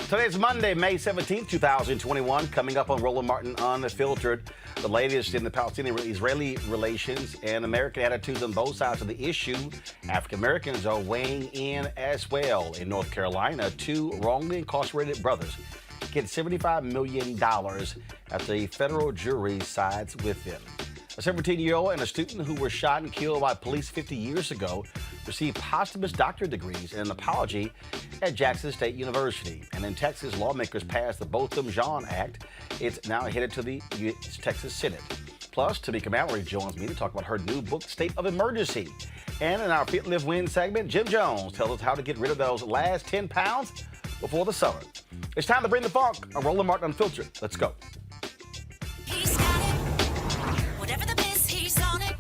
Today's Monday, May 17th, 2021. Coming up on Roland Martin Unfiltered, the latest in the Palestinian-Israeli relations and American attitudes on both sides of the issue. African Americans are weighing in as well. In North Carolina, two wrongly incarcerated brothers get $75 million after a federal jury sides with them. A 17-year-old and a student who were shot and killed by police 50 years ago received posthumous doctorate degrees and an apology at Jackson State University. And in Texas, lawmakers passed the Botham Jean Act. It's now headed to the Texas Senate. Plus, Tamika Mallory joins me to talk about her new book, State of Emergency. And in our Fit, Live, Win segment, Jim Jones tells us how to get rid of those last 10 pounds before the summer. It's time to bring the funk on Roland Martin Unfiltered. Let's go. He's got it. Whatever the biz, he's on it.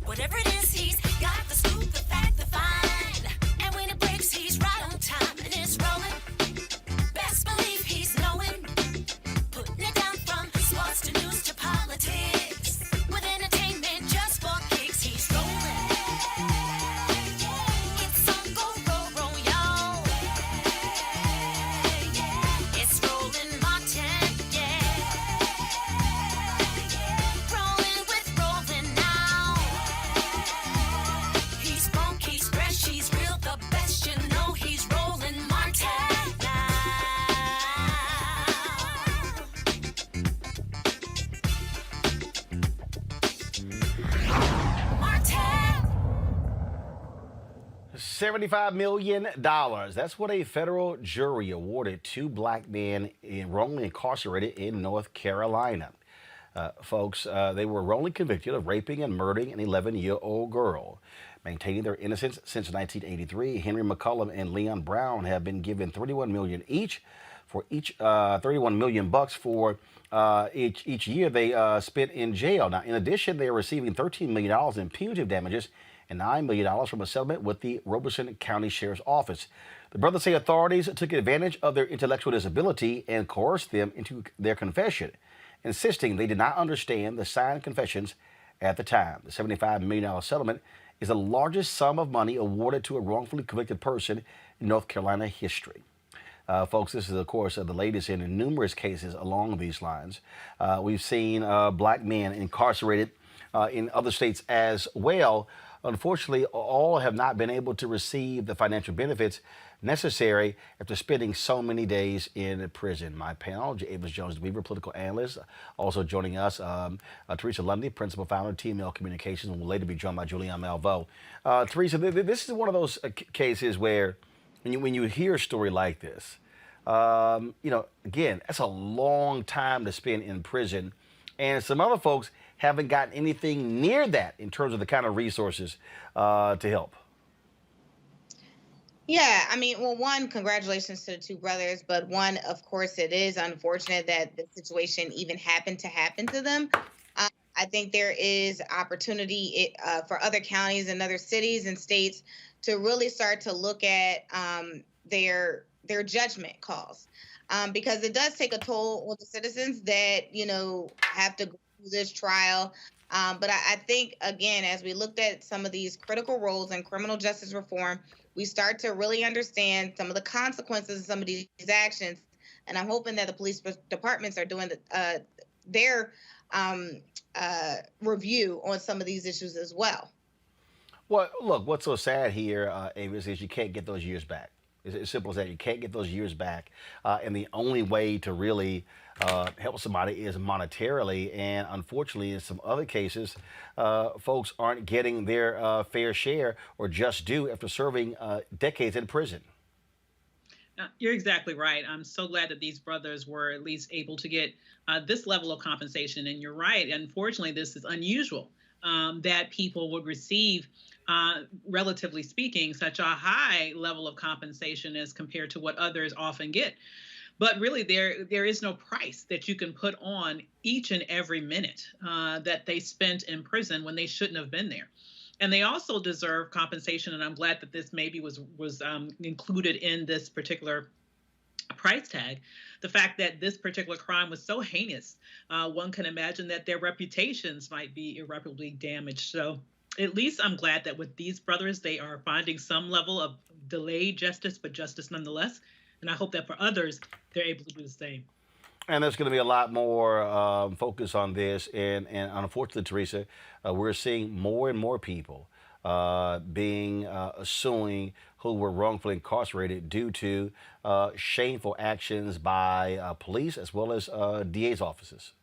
Whatever it is, he's got the scoop, the fact, the find. And when it breaks, he's right on time and it's rolling. Best believe he's knowing. Putting it down from sports to news to politics. With entertainment just for kicks, he's rolling. It's on go, y'all. It's Roland Martin, yeah. Rolling with Roland now. He's funk, he's fresh, he's real, the best, you know he's Roland Martin now. Martin. $75 million. That's what a federal jury awarded two black men wrongly incarcerated in North Carolina. Folks, they were wrongly convicted of raping and murdering an 11-year-old girl. Maintaining their innocence since 1983, Henry McCullum and Leon Brown have been given $31 million each for each $31 million bucks for each year they spent in jail. Now, in addition, they are receiving $13 million in punitive damages and $9 million from a settlement with the Robeson County Sheriff's Office. The brothers say authorities took advantage of their intellectual disability and coerced them into their confession, insisting they did not understand the signed confessions at the time. The $75 million settlement is the largest sum of money awarded to a wrongfully convicted person in North Carolina history. Folks, this is, of course, the latest in numerous cases along these lines. We've seen black men incarcerated in other states as well. Unfortunately, all have not been able to receive the financial benefits necessary after spending so many days in prison. My panel, Avis Jones-Weaver, political analyst, also joining us, Teresa Lundy, principal founder of TML Communications, and will later be joined by Julianne Malveaux. Teresa, this is one of those cases where when you hear a story like this, again, that's a long time to spend in prison. And some other folks haven't gotten anything near that in terms of the kind of resources to help. Yeah, I mean, well, one, congratulations to the two brothers, but one, of course, it is unfortunate that the situation even happened to them. I think there is opportunity for other counties and other cities and states to really start to look at their judgment calls, because it does take a toll on the citizens that, have to go through this trial. But I think, again, as we looked at some of these critical roles in criminal justice reform, we start to really understand some of the consequences of some of these actions. And I'm hoping that the police departments are doing their review on some of these issues as well. Well, look, what's so sad here, Avis, is you can't get those years back. It's as simple as that. You can't get those years back. And the only way to really help somebody is monetarily. And unfortunately, in some other cases, folks aren't getting their fair share or just due after serving decades in prison. You're exactly right. I'm so glad that these brothers were at least able to get this level of compensation. And you're right. Unfortunately, this is unusual that people would receive, relatively speaking, such a high level of compensation as compared to what others often get. But really, there is no price that you can put on each and every minute that they spent in prison when they shouldn't have been there. And they also deserve compensation, and I'm glad that this maybe was included in this particular price tag. The fact that this particular crime was so heinous, one can imagine that their reputations might be irreparably damaged. So at least I'm glad that with these brothers, they are finding some level of delayed justice, but justice nonetheless. And I hope that for others, they're able to do the same. And there's going to be a lot more focus on this. And unfortunately, Teresa, we're seeing more and more people being suing who were wrongfully incarcerated due to shameful actions by police as well as DA's offices.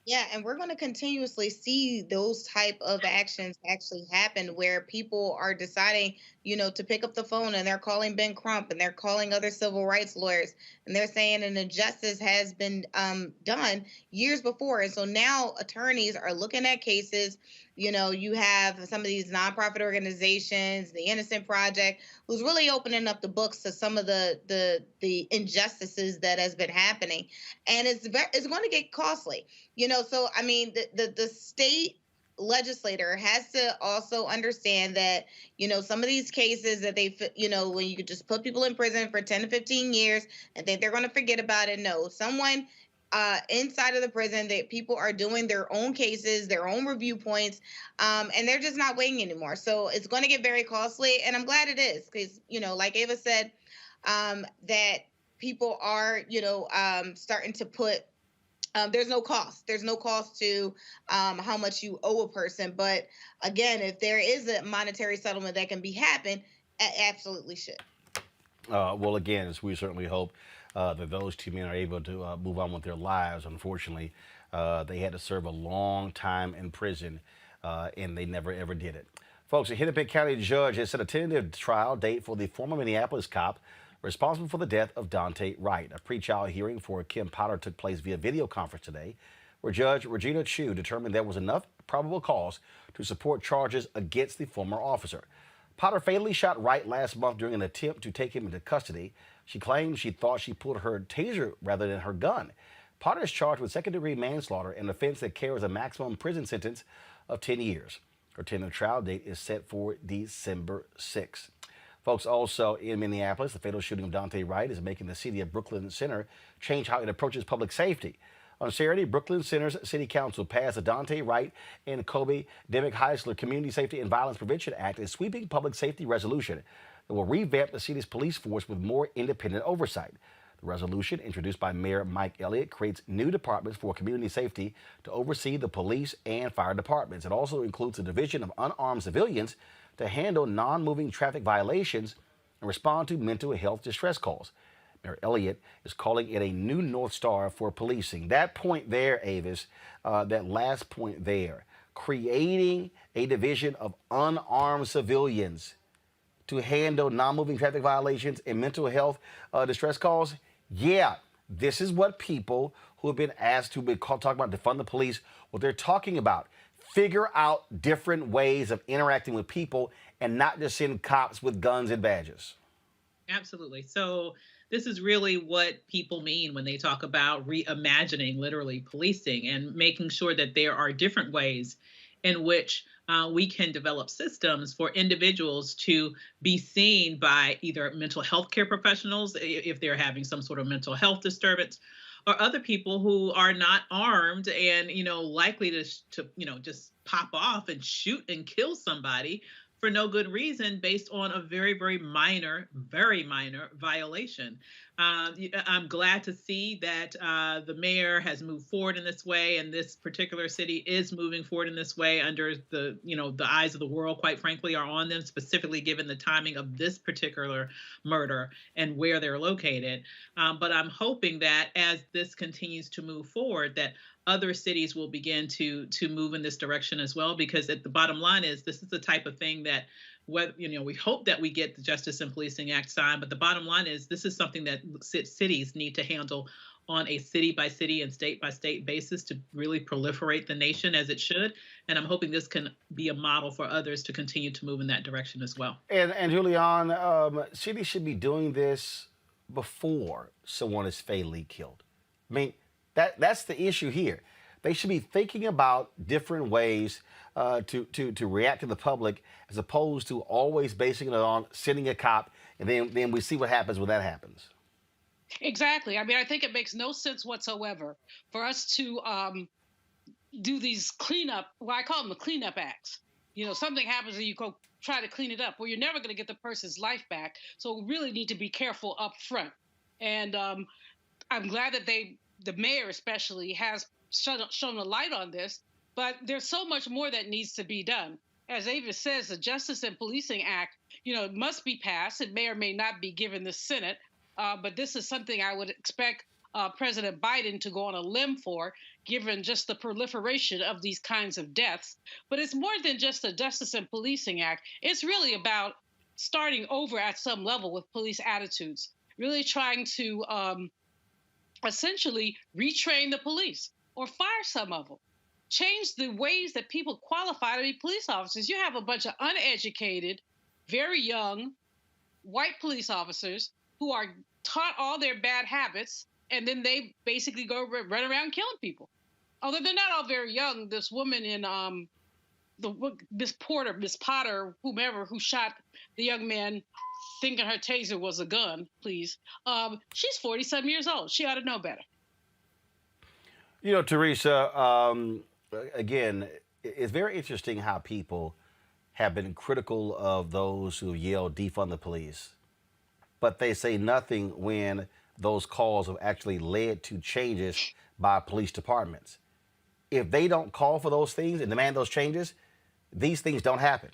Yeah, and we're going to continuously see those type of actions actually happen where people are deciding, to pick up the phone and they're calling Ben Crump and they're calling other civil rights lawyers and they're saying an injustice has been done years before. And so now attorneys are looking at cases. You have some of these nonprofit organizations, the Innocent Project, who's really opening up the books to some of the injustices that has been happening, and it's going to get costly. So I mean, the state legislator has to also understand that some of these cases that when you could just put people in prison for 10 to 15 years and think they're going to forget about it. No, someone inside of the prison, that people are doing their own cases, their own review points, and they're just not waiting anymore. So it's going to get very costly, and I'm glad it is because like Ava said, that people are starting to put. There's no cost. There's no cost to how much you owe a person. But again, if there is a monetary settlement that can be happen, absolutely should. Well, again, as we certainly hope that those two men are able to move on with their lives. Unfortunately, they had to serve a long time in prison, and they never ever did it. Folks, a Hennepin County judge has set a tentative trial date for the former Minneapolis cop responsible for the death of Daunte Wright. A pretrial hearing for Kim Potter took place via video conference today, where Judge Regina Chu determined there was enough probable cause to support charges against the former officer. Potter fatally shot Wright last month during an attempt to take him into custody. She claimed she thought she pulled her taser rather than her gun. Potter is charged with second-degree manslaughter, an offense that carries a maximum prison sentence of 10 years. Her tentative trial date is set for December 6th. Folks, also in Minneapolis, the fatal shooting of Daunte Wright is making the city of Brooklyn Center change how it approaches public safety. On Saturday, Brooklyn Center's City Council passed the Daunte Wright and Kobe Demick Heisler Community Safety and Violence Prevention Act, a sweeping public safety resolution that will revamp the city's police force with more independent oversight. The resolution, introduced by Mayor Mike Elliott, creates new departments for community safety to oversee the police and fire departments. It also includes a division of unarmed civilians to handle non-moving traffic violations and respond to mental health distress calls. Mayor Elliott is calling it a new North Star for policing. That point there, Avis, that last point there, creating a division of unarmed civilians to handle non-moving traffic violations and mental health distress calls. Yeah, this is what people who have been asked to be talking about defund the police, what they're talking about. Figure out different ways of interacting with people and not just send cops with guns and badges. Absolutely. So this is really what people mean when they talk about reimagining literally policing and making sure that there are different ways in which we can develop systems for individuals to be seen by either mental health care professionals if they're having some sort of mental health disturbance, or other people who are not armed and likely to just pop off and shoot and kill somebody for no good reason based on a very, very minor violation. I'm glad to see that the mayor has moved forward in this way, and this particular city is moving forward in this way under the eyes of the world, quite frankly, are on them, specifically given the timing of this particular murder and where they're located. But I'm hoping that as this continues to move forward, that other cities will begin to move in this direction as well, because at the bottom line is this is the type of thing that we hope that we get the Justice and Policing Act signed, but the bottom line is this is something that cities need to handle on a city by city and state by state basis to really proliferate the nation as it should. And I'm hoping this can be a model for others to continue to move in that direction as well. And Julian, cities should be doing this before someone is fatally killed. I mean, that's the issue here. They should be thinking about different ways to react to the public, as opposed to always basing it on sending a cop, and then we see what happens when that happens. Exactly. I mean, I think it makes no sense whatsoever for us to do these cleanup, well, I call them the cleanup acts. Something happens and you go try to clean it up. Well, you're never going to get the person's life back. So we really need to be careful up front. And I'm glad that the mayor especially, has shown a light on this. But there's so much more that needs to be done. As Ava says, the Justice and Policing Act, must be passed. It may or may not be given the Senate. But this is something I would expect President Biden to go on a limb for, given just the proliferation of these kinds of deaths. But it's more than just the Justice and Policing Act. It's really about starting over at some level with police attitudes, really trying to essentially retrain the police or fire some of them. Change the ways that people qualify to be police officers. You have a bunch of uneducated, very young, white police officers who are taught all their bad habits, and then they basically go run around killing people. Although they're not all very young. This woman in Miss Potter, whomever, who shot the young man thinking her taser was a gun, please. She's 40-some years old. She ought to know better. Teresa, again, it's very interesting how people have been critical of those who yell defund the police, but they say nothing when those calls have actually led to changes by police departments. If they don't call for those things and demand those changes, these things don't happen.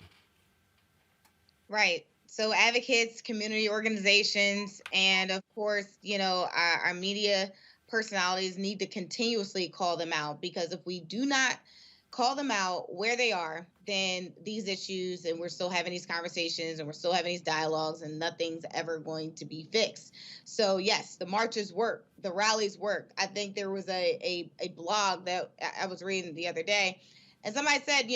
Right. So advocates, community organizations, and of course, our media personalities need to continuously call them out, because if we do not call them out where they are, then these issues, and we're still having these conversations and we're still having these dialogues, and nothing's ever going to be fixed. So yes, the marches work, the rallies work. I think there was a blog that I was reading the other day, and somebody said,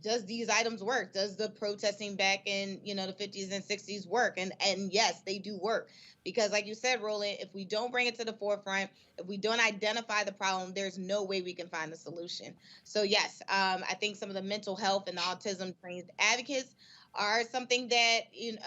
does these items work? Does the protesting back in, the 50s and 60s work? And yes, they do work. Because like you said, Roland, if we don't bring it to the forefront, if we don't identify the problem, there's no way we can find a solution. So yes, I think some of the mental health and the autism trained advocates are something that,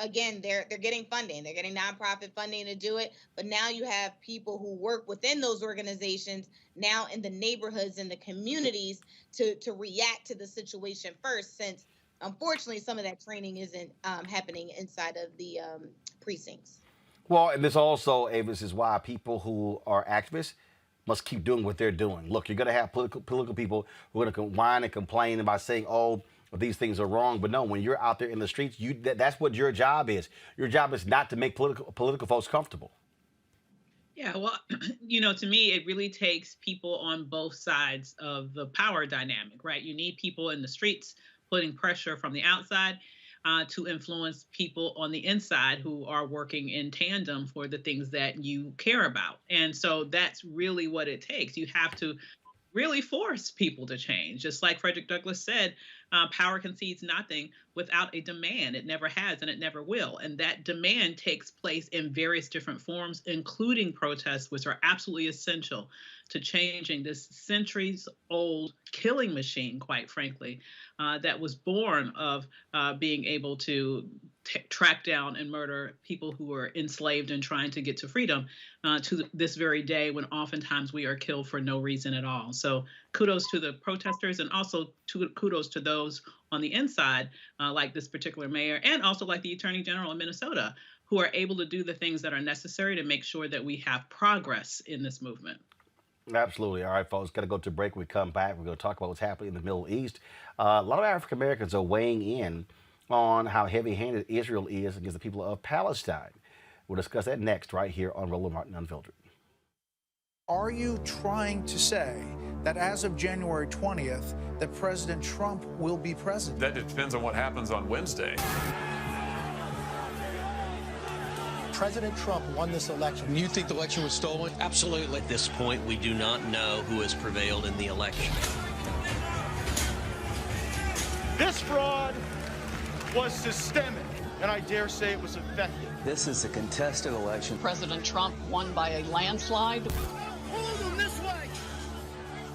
again, they're getting funding. They're getting nonprofit funding to do it. But now you have people who work within those organizations now in the neighborhoods and the communities to react to the situation first, since unfortunately some of that training isn't happening inside of the precincts. Well, and this also, Avis, is why people who are activists must keep doing what they're doing. Look, you're going to have political people who are going to whine and complain about saying, oh, these things are wrong. But no, when you're out there in the streets, that's what your job is. Your job is not to make political folks comfortable. Yeah, well, to me, it really takes people on both sides of the power dynamic, right? You need people in the streets putting pressure from the outside to influence people on the inside who are working in tandem for the things that you care about. And so that's really what it takes. You have to really force people to change. Just like Frederick Douglass said, power concedes nothing without a demand. It never has and it never will. And that demand takes place in various different forms, including protests, which are absolutely essential to changing this centuries-old killing machine, quite frankly, that was born of being able to track down and murder people who were enslaved and trying to get to freedom to this very day, when oftentimes we are killed for no reason at all. So kudos to the protesters, and also kudos to those on the inside, like this particular mayor, and also like the Attorney General in Minnesota, who are able to do the things that are necessary to make sure that we have progress in this movement. Absolutely. All right, folks, got to go to break. When we come back, we're going to talk about what's happening in the Middle East. A lot of African Americans are weighing in on how heavy-handed Israel is against the people of Palestine. We'll discuss that next right here on Roland Martin Unfiltered. Are you trying to say that as of January 20th, that President Trump will be president? That depends on what happens on Wednesday. President Trump won this election. You think the election was stolen? Absolutely. At this point, we do not know who has prevailed in the election. This fraud was systemic, and I dare say it was effective. This is a contested election. President Trump won by a landslide. Hold them this way!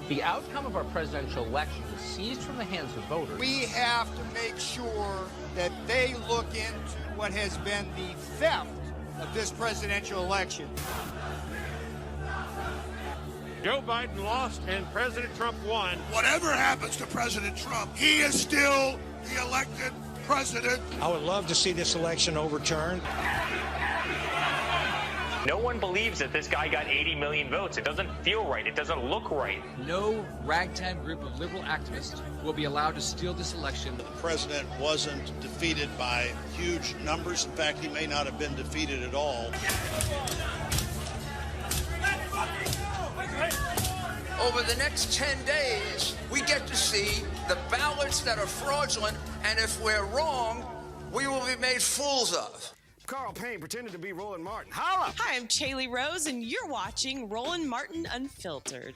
The outcome of our presidential election was seized from the hands of voters. We have to make sure that they look into what has been the theft of this presidential election. Joe Biden lost and President Trump won. Whatever happens to President Trump, he is still the elected president. I would love to see this election overturned. No one believes that this guy got 80 million votes. It doesn't feel right. It doesn't look right. No ragtag group of liberal activists will be allowed to steal this election. The president wasn't defeated by huge numbers. In fact, he may not have been defeated at all. Over the next 10 days, we get to see the ballots that are fraudulent, and if we're wrong, we will be made fools of. Carl Payne pretended to be Roland Martin. Holla! Hi, I'm Chaley Rose, and you're watching Roland Martin Unfiltered.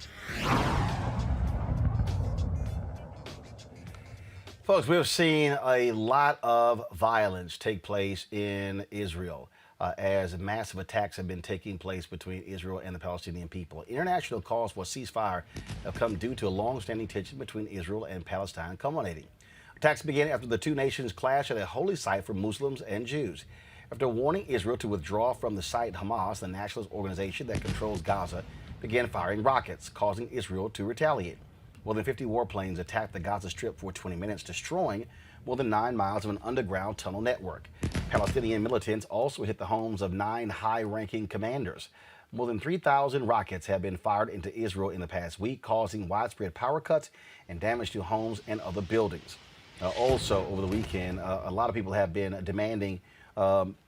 Folks, we've seen a lot of violence take place in Israel as massive attacks have been taking place between Israel and the Palestinian people. International calls for a ceasefire have come due to a long-standing tension between Israel and Palestine culminating. Attacks began after the two nations clashed at a holy site for Muslims and Jews. After warning Israel to withdraw from the site, Hamas, the nationalist organization that controls Gaza, began firing rockets, causing Israel to retaliate. More than 50 warplanes attacked the Gaza Strip for 20 minutes, destroying more than 9 miles of an underground tunnel network. Palestinian militants also hit the homes of 9 high-ranking commanders. More than 3,000 rockets have been fired into Israel in the past week, causing widespread power cuts and damage to homes and other buildings. Also, over the weekend, a lot of people have been demanding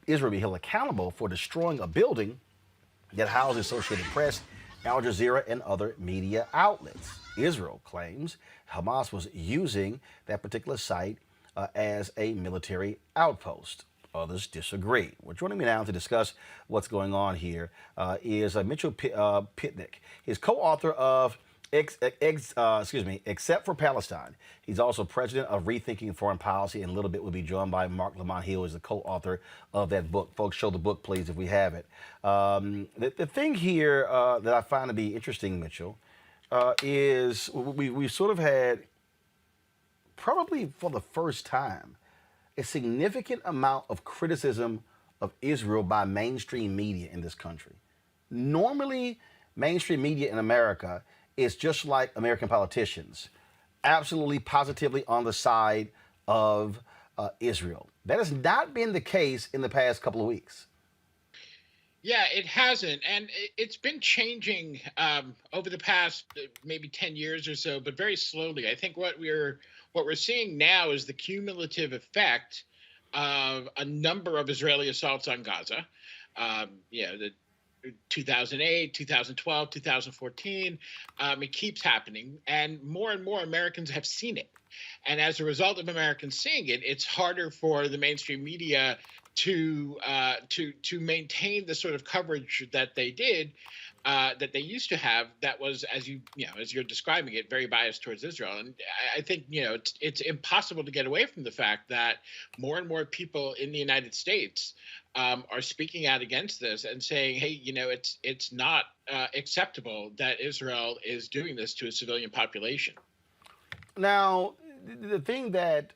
Israel be held accountable for destroying a building that housed the Associated Press, Al Jazeera, and other media outlets. Israel claims Hamas was using that particular site as a military outpost. Others disagree. Well, joining me now to discuss what's going on here is Mitchell Pitnick. He's co-author of Except for Palestine. He's also president of Rethinking Foreign Policy, and a little bit will be joined by Mark Lamont Hill, who is the co-author of that book. Folks, show the book, please, if we have it. The thing here that I find to be interesting, Mitchell, is we sort of had, probably for the first time, a significant amount of criticism of Israel by mainstream media in this country. Normally, mainstream media in America is just like American politicians, absolutely positively on the side of Israel. That has not been the case in the past couple of weeks. Yeah, it hasn't, and it's been changing over the past maybe 10 years or so, but very slowly. I think what we're seeing now is the cumulative effect of a number of Israeli assaults on Gaza. The 2008, 2012, 2014, it keeps happening, and more Americans have seen it. And as a result of Americans seeing it, it's harder for the mainstream media to maintain the sort of coverage that they did, that they used to have. That was, as you're describing it, very biased towards Israel. And I think it's impossible to get away from the fact that more and more people in the United States are speaking out against this and saying, hey, it's not acceptable that Israel is doing this to a civilian population. Now, the thing that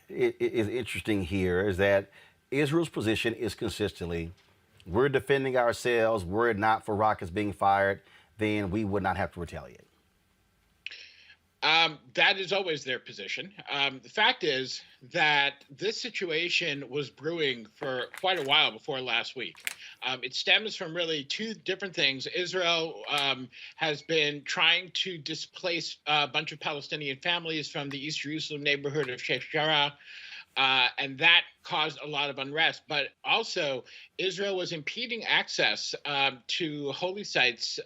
is interesting here is that Israel's position is consistently, we're defending ourselves, were it not for rockets being fired, then we would not have to retaliate. That is always their position. The fact is that this situation was brewing for quite a while before last week. It stems from really two different things. Israel has been trying to displace a bunch of Palestinian families from the East Jerusalem neighborhood of Sheikh Jarrah. And that caused a lot of unrest. But also, Israel was impeding access to holy sites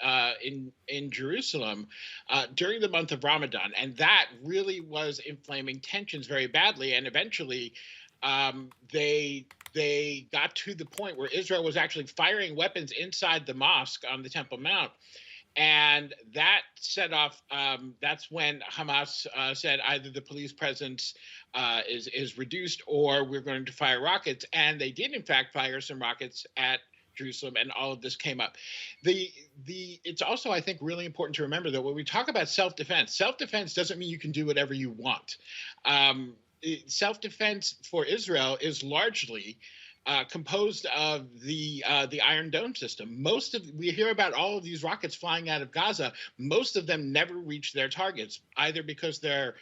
in Jerusalem during the month of Ramadan. And that really was inflaming tensions very badly. And eventually, they got to the point where Israel was actually firing weapons inside the mosque on the Temple Mount. And that set off, that's when Hamas said either the police presence is reduced or we're going to fire rockets. And they did, in fact, fire some rockets at Jerusalem, and all of this came up. It's also, I think, really important to remember that when we talk about self-defense doesn't mean you can do whatever you want. Self-defense for Israel is largely composed of the Iron Dome system. We hear about all of these rockets flying out of Gaza. Most of them never reach their targets, either because they're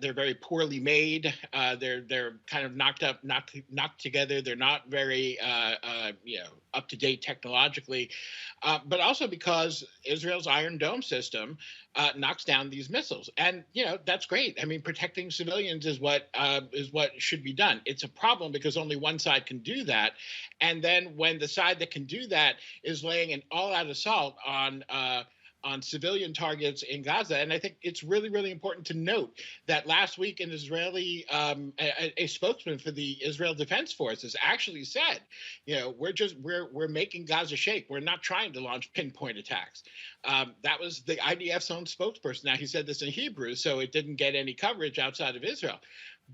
They're very poorly made. They're kind of knocked together. They're not very up to date technologically, but also because Israel's Iron Dome system knocks down these missiles, and that's great. I mean, protecting civilians is what should be done. It's a problem because only one side can do that, and then when the side that can do that is laying an all-out assault on civilian targets in Gaza. And I think it's really, really important to note that last week an Israeli, a spokesman for the Israel Defense Forces actually said, we're making Gaza shake. We're not trying to launch pinpoint attacks. That was the IDF's own spokesperson. Now, he said this in Hebrew, so it didn't get any coverage outside of Israel.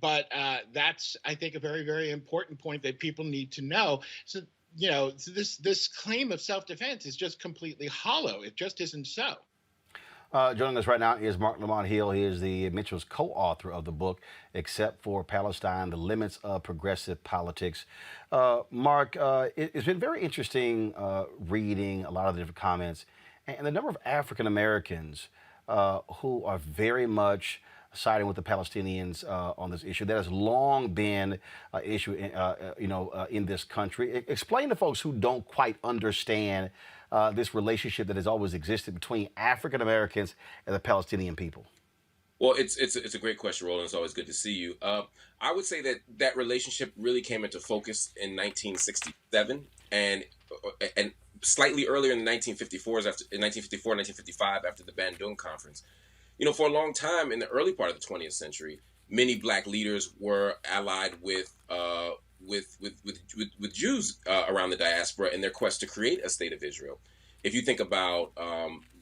But that's, I think, a very, very important point that people need to know. So, this claim of self-defense is just completely hollow. It just isn't so. Joining us right now is Mark Lamont Hill. He is Mitchell's co-author of the book, Except for Palestine, The Limits of Progressive Politics. Mark, it's been very interesting reading a lot of the different comments and the number of African Americans who are very much siding with the Palestinians on this issue. That has long been an issue, in this country. Explain to folks who don't quite understand this relationship that has always existed between African Americans and the Palestinian people. Well, it's a great question, Roland. It's always good to see you. I would say that relationship really came into focus in 1967 and slightly earlier in the 1954, 1955, after the Bandung Conference. For a long time in the early part of the 20th century, many black leaders were allied with Jews around the diaspora in their quest to create a state of Israel. If you think about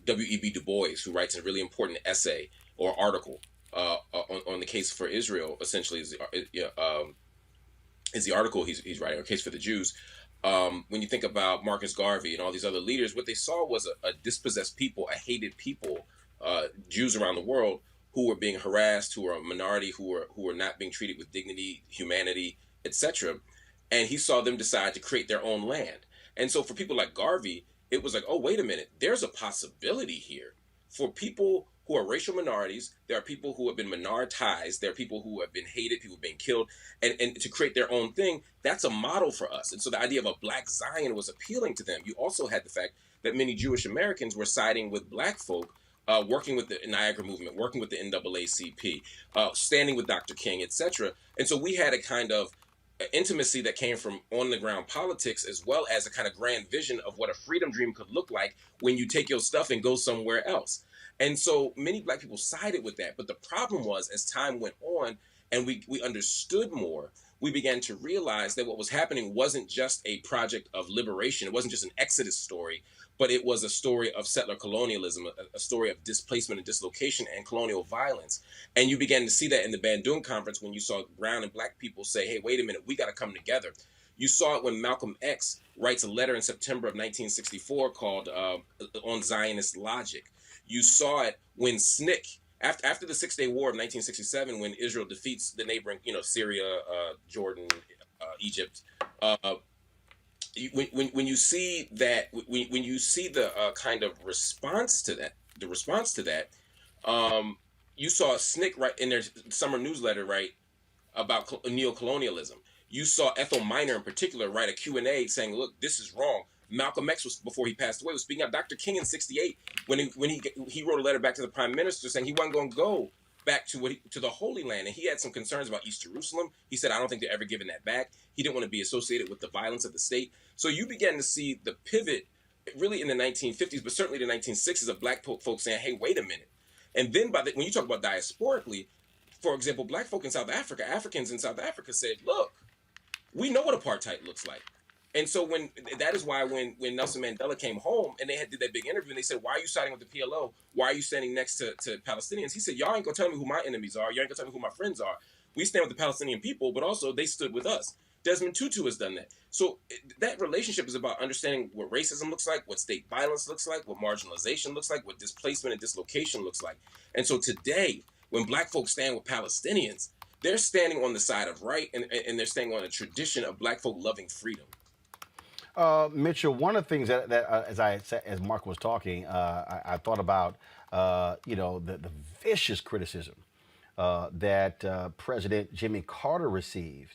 W.E.B. Du Bois, who writes a really important essay or article on the case for Israel, essentially is the article he's writing, or Case for the Jews. When you think about Marcus Garvey and all these other leaders, what they saw was a dispossessed people, a hated people, Jews around the world who were being harassed, who were a minority, who were not being treated with dignity, humanity, etc. And he saw them decide to create their own land. And so for people like Garvey, it was like, oh, wait a minute, there's a possibility here. For people who are racial minorities, there are people who have been minoritized, there are people who have been hated, people being killed, and to create their own thing, that's a model for us. And so the idea of a black Zion was appealing to them. You also had the fact that many Jewish Americans were siding with black folk, working with the Niagara movement, working with the NAACP, standing with Dr. King, etc. And so we had a kind of intimacy that came from on-the-ground politics, as well as a kind of grand vision of what a freedom dream could look like when you take your stuff and go somewhere else. And so many black people sided with that. But the problem was, as time went on and we understood more, we began to realize that what was happening wasn't just a project of liberation. It wasn't just an Exodus story, but it was a story of settler colonialism, a story of displacement and dislocation and colonial violence. And you began to see that in the Bandung Conference when you saw brown and black people say, hey, wait a minute, we got to come together. You saw it when Malcolm X writes a letter in September of 1964 called On Zionist Logic. You saw it when SNCC, after the Six-Day War of 1967, when Israel defeats the neighboring, Syria, Jordan, Egypt, when you see that, when you see the kind of response to that, you saw SNCC write in their summer newsletter, right, about neocolonialism. You saw Ethel Minor in particular write a Q&A saying, look, this is wrong. Malcolm X was, before he passed away, was speaking out. Dr. King in '68, when he wrote a letter back to the Prime Minister saying he wasn't going to go back to the Holy Land, and he had some concerns about East Jerusalem. He said, I don't think they're ever giving that back. He didn't want to be associated with the violence of the state. So you began to see the pivot really in the 1950s, but certainly the 1960s, of black folks saying, hey, wait a minute. And then when you talk about diasporically, for example, black folk in South Africa, Africans in South Africa said, look, we know what apartheid looks like. And so that is why when Nelson Mandela came home and they did that big interview and they said, why are you siding with the PLO? Why are you standing next to Palestinians? He said, y'all ain't gonna tell me who my enemies are. Y'all ain't gonna tell me who my friends are. We stand with the Palestinian people, but also they stood with us. Desmond Tutu has done that. So that relationship is about understanding what racism looks like, what state violence looks like, what marginalization looks like, what displacement and dislocation looks like. And so today, when black folks stand with Palestinians, they're standing on the side of right, and they're standing on a tradition of black folk loving freedom. Mitchell, one of the things that as Mark was talking, I thought about, the vicious criticism that President Jimmy Carter received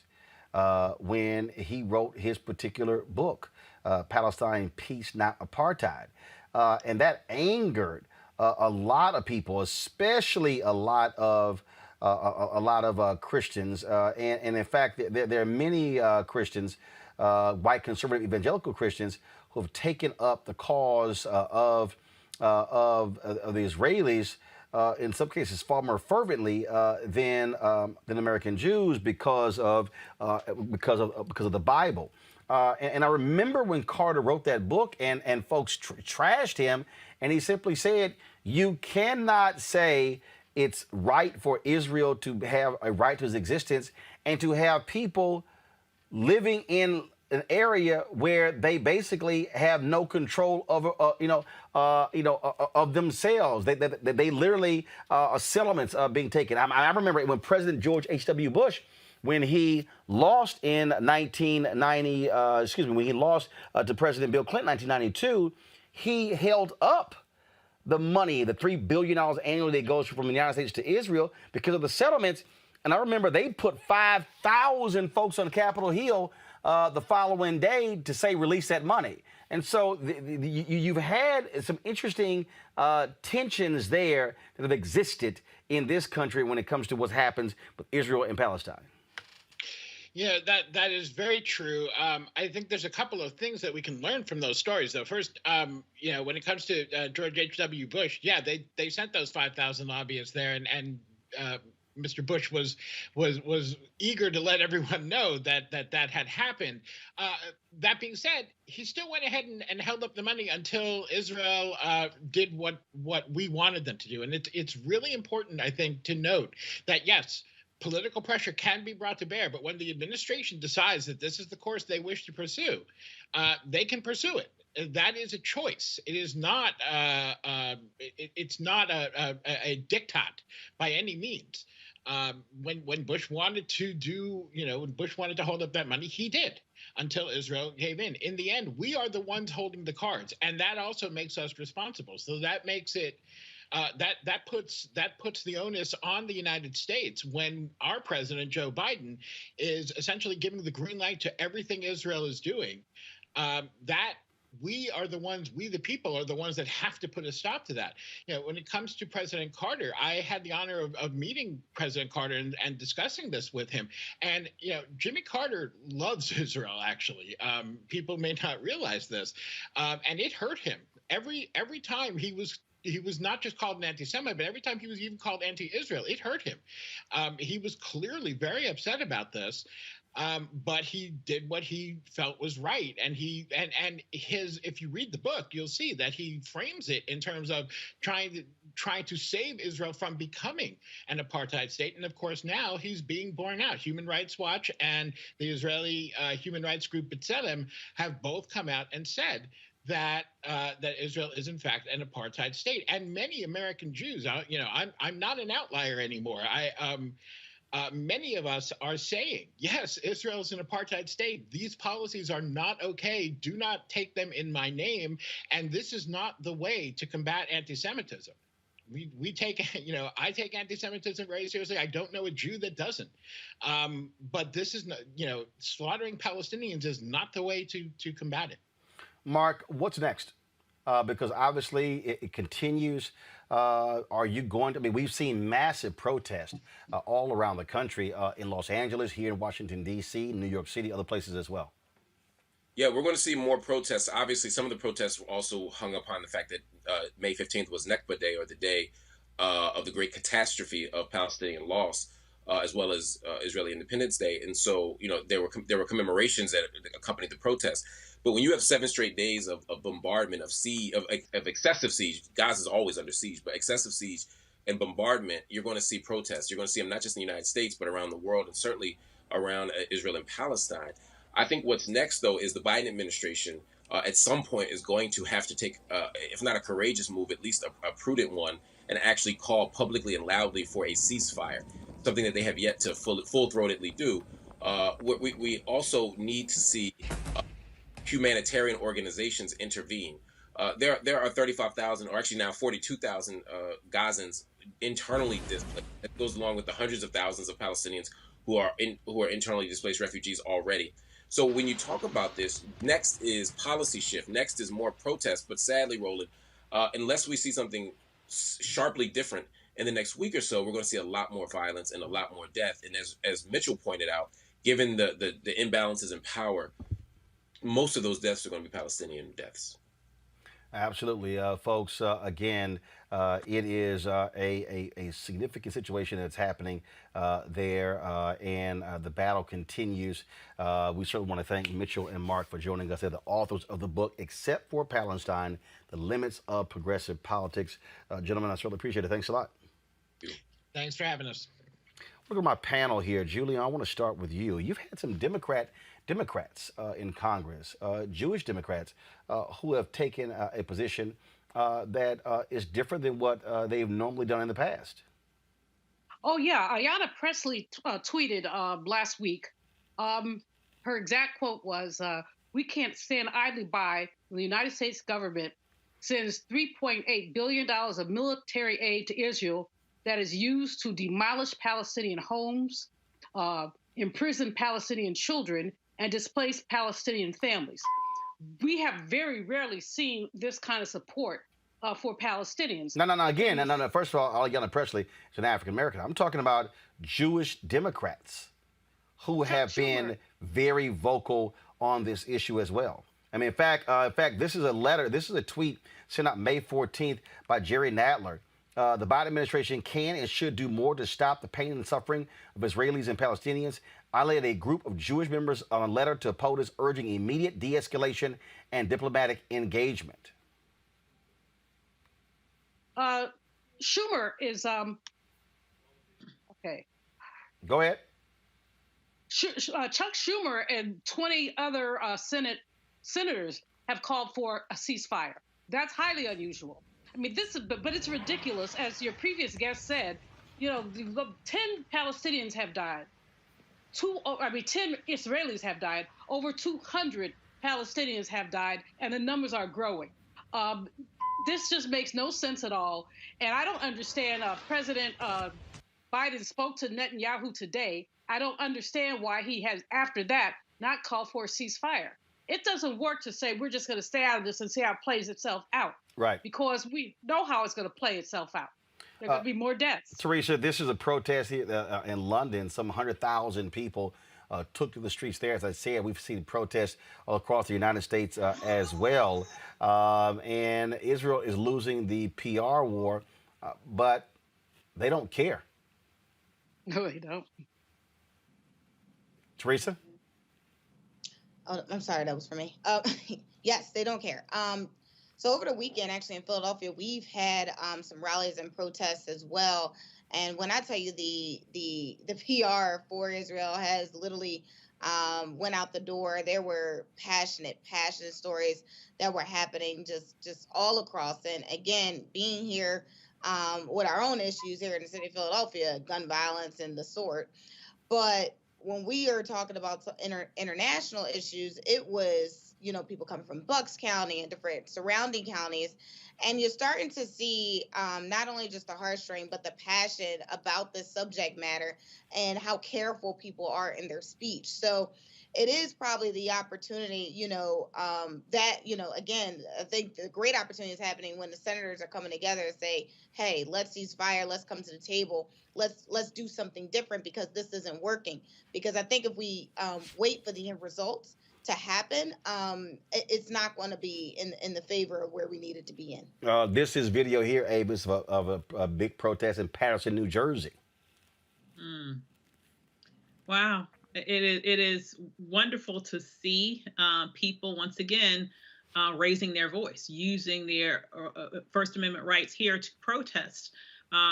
when he wrote his particular book, Palestine, Peace, Not Apartheid. And that angered a lot of people, especially a lot of Christians. And in fact, there are many Christians, white conservative evangelical Christians, who have taken up the cause of the Israelis, in some cases far more fervently than American Jews because of the Bible. And I remember when Carter wrote that book, and folks trashed him, and he simply said, "You cannot say it's right for Israel to have a right to its existence and to have people living in an area where they basically have no control over, of themselves. They literally are settlements being taken." I remember when President George H.W. Bush, when he lost in 1990, when he lost to President Bill Clinton in 1992, he held up the money, the $3 billion annually that goes from the United States to Israel because of the settlements. And I remember they put 5,000 folks on Capitol Hill the following day to say release that money. And so you've had some interesting tensions there that have existed in this country when it comes to what happens with Israel and Palestine. Yeah, that is very true. I think there's a couple of things that we can learn from those stories, though. First, when it comes to George H.W. Bush, yeah, they sent those 5,000 lobbyists there, and Mr. Bush was eager to let everyone know that had happened. That being said, he still went ahead and held up the money until Israel did what we wanted them to do, and it's really important, I think, to note that yes, political pressure can be brought to bear, but when the administration decides that this is the course they wish to pursue, they can pursue it. That is a choice. It is not. It's not a diktat by any means. When Bush wanted to do, when Bush wanted to hold up that money, he did until Israel gave in. In the end, we are the ones holding the cards, and that also makes us responsible. So that makes it. That puts the onus on the United States when our president, Joe Biden, is essentially giving the green light to everything Israel is doing. That we are the ones, we the people are the ones that have to put a stop to that. When it comes to President Carter, I had the honor of meeting President Carter and discussing this with him. And, Jimmy Carter loves Israel, actually. People may not realize this. And it hurt him. Every time he was not just called an anti-Semite, but every time he was even called anti-Israel, it hurt him. He was clearly very upset about this, but he did what he felt was right. And if you read the book, you'll see that he frames it in terms of trying to save Israel from becoming an apartheid state. And of course, now he's being borne out. Human Rights Watch and the Israeli human rights group B'Tselem have both come out and said that Israel is in fact an apartheid state, and many American Jews, I'm not an outlier anymore. Many of us are saying, yes, Israel is an apartheid state. These policies are not okay. Do not take them in my name, and this is not the way to combat anti-Semitism. We take, I take anti-Semitism very seriously. I don't know a Jew that doesn't. But this is not, slaughtering Palestinians is not the way to combat it. Mark, what's next? Because obviously it continues. Are you going to? We've seen massive protests all around the country, in Los Angeles, here in Washington, D.C., New York City, other places as well. Yeah, we're going to see more protests. Obviously, some of the protests were also hung upon the fact that May 15th was Nakba Day, or the day of the great catastrophe of Palestinian loss, as well as Israeli Independence Day. And so, there were commemorations that accompanied the protests. But when you have 7 straight days of bombardment, of excessive siege, Gaza is always under siege, but excessive siege and bombardment, you're going to see protests. You're going to see them not just in the United States, but around the world, and certainly around Israel and Palestine. I think what's next, though, is the Biden administration at some point is going to have to take, if not a courageous move, at least a prudent one, and actually call publicly and loudly for a ceasefire, something that they have yet to full-throatedly do. We also need to see humanitarian organizations intervene. There are 35,000, or actually now 42,000 Gazans internally displaced. That goes along with the hundreds of thousands of Palestinians who are internally displaced refugees already. So when you talk about this, next is policy shift. Next is more protest. But sadly, Roland, unless we see something sharply different in the next week or so, we're going to see a lot more violence and a lot more death. And as Mitchell pointed out, given the imbalances in power, most of those deaths are going to be Palestinian deaths. Absolutely, folks. Again, it is a significant situation that's happening there, and the battle continues. We certainly want to thank Mitchell and Mark for joining us. They're the authors of the book, Except for Palestine, The Limits of Progressive Politics. Gentlemen, I certainly appreciate it. Thanks a lot. Thanks for having us. Look at my panel here. Julian, I want to start with you. You've had some Democrats in Congress, Jewish Democrats, who have taken a position that is different than what they've normally done in the past. Oh, yeah. Ayanna Pressley tweeted last week. Her exact quote was, "We can't stand idly by when the United States government sends $3.8 billion of military aid to Israel that is used to demolish Palestinian homes, imprison Palestinian children, and displace Palestinian families." We have very rarely seen this kind of support for Palestinians. No. First of all, Ayanna Pressley is an African American. I'm talking about Jewish Democrats who have been very vocal on this issue as well. I mean, in fact, this is a letter. This is a tweet sent out May 14th by Jerry Nadler. The Biden administration can and should do more to stop the pain and suffering of Israelis and Palestinians. I led a group of Jewish members on a letter to POTUS urging immediate de-escalation and diplomatic engagement. Schumer is okay. Go ahead. Chuck Schumer and 20 other senators have called for a ceasefire. That's highly unusual. I mean, but it's ridiculous. As your previous guest said, 10 Palestinians have died. 10 Israelis have died. Over 200 Palestinians have died, and the numbers are growing. This just makes no sense at all. And I don't understand. President Biden spoke to Netanyahu today. I don't understand why he has, after that, not called for a ceasefire. It doesn't work to say we're just going to stay out of this and see how it plays itself out. Right. Because we know how it's going to play itself out. There are going to be more deaths. Teresa, this is a protest here in London. Some 100,000 people took to the streets there. As I said, we've seen protests all across the United States as well. And Israel is losing the PR war, but they don't care. No, they don't. Teresa? Oh, I'm sorry, that was for me. Yes, they don't care. So over the weekend, actually in Philadelphia, we've had some rallies and protests as well. And when I tell you the PR for Israel has literally went out the door, there were passionate stories that were happening just all across. And again, being here with our own issues here in the city of Philadelphia, gun violence and the sort. But when we are talking about international issues, it was, people coming from Bucks County and different surrounding counties. And you're starting to see not only just the heartstring, but the passion about the subject matter and how careful people are in their speech. So it is probably the opportunity, that, again, I think the great opportunity is happening when the senators are coming together and say, hey, let's cease fire, let's come to the table, let's do something different because this isn't working. Because I think if we wait for the end results to happen, it's not going to be in the favor of where we need it to be in. This is video here, Abe, of a big protest in Patterson, New Jersey. Wow. It is wonderful to see people once again raising their voice, using their First Amendment rights here to protest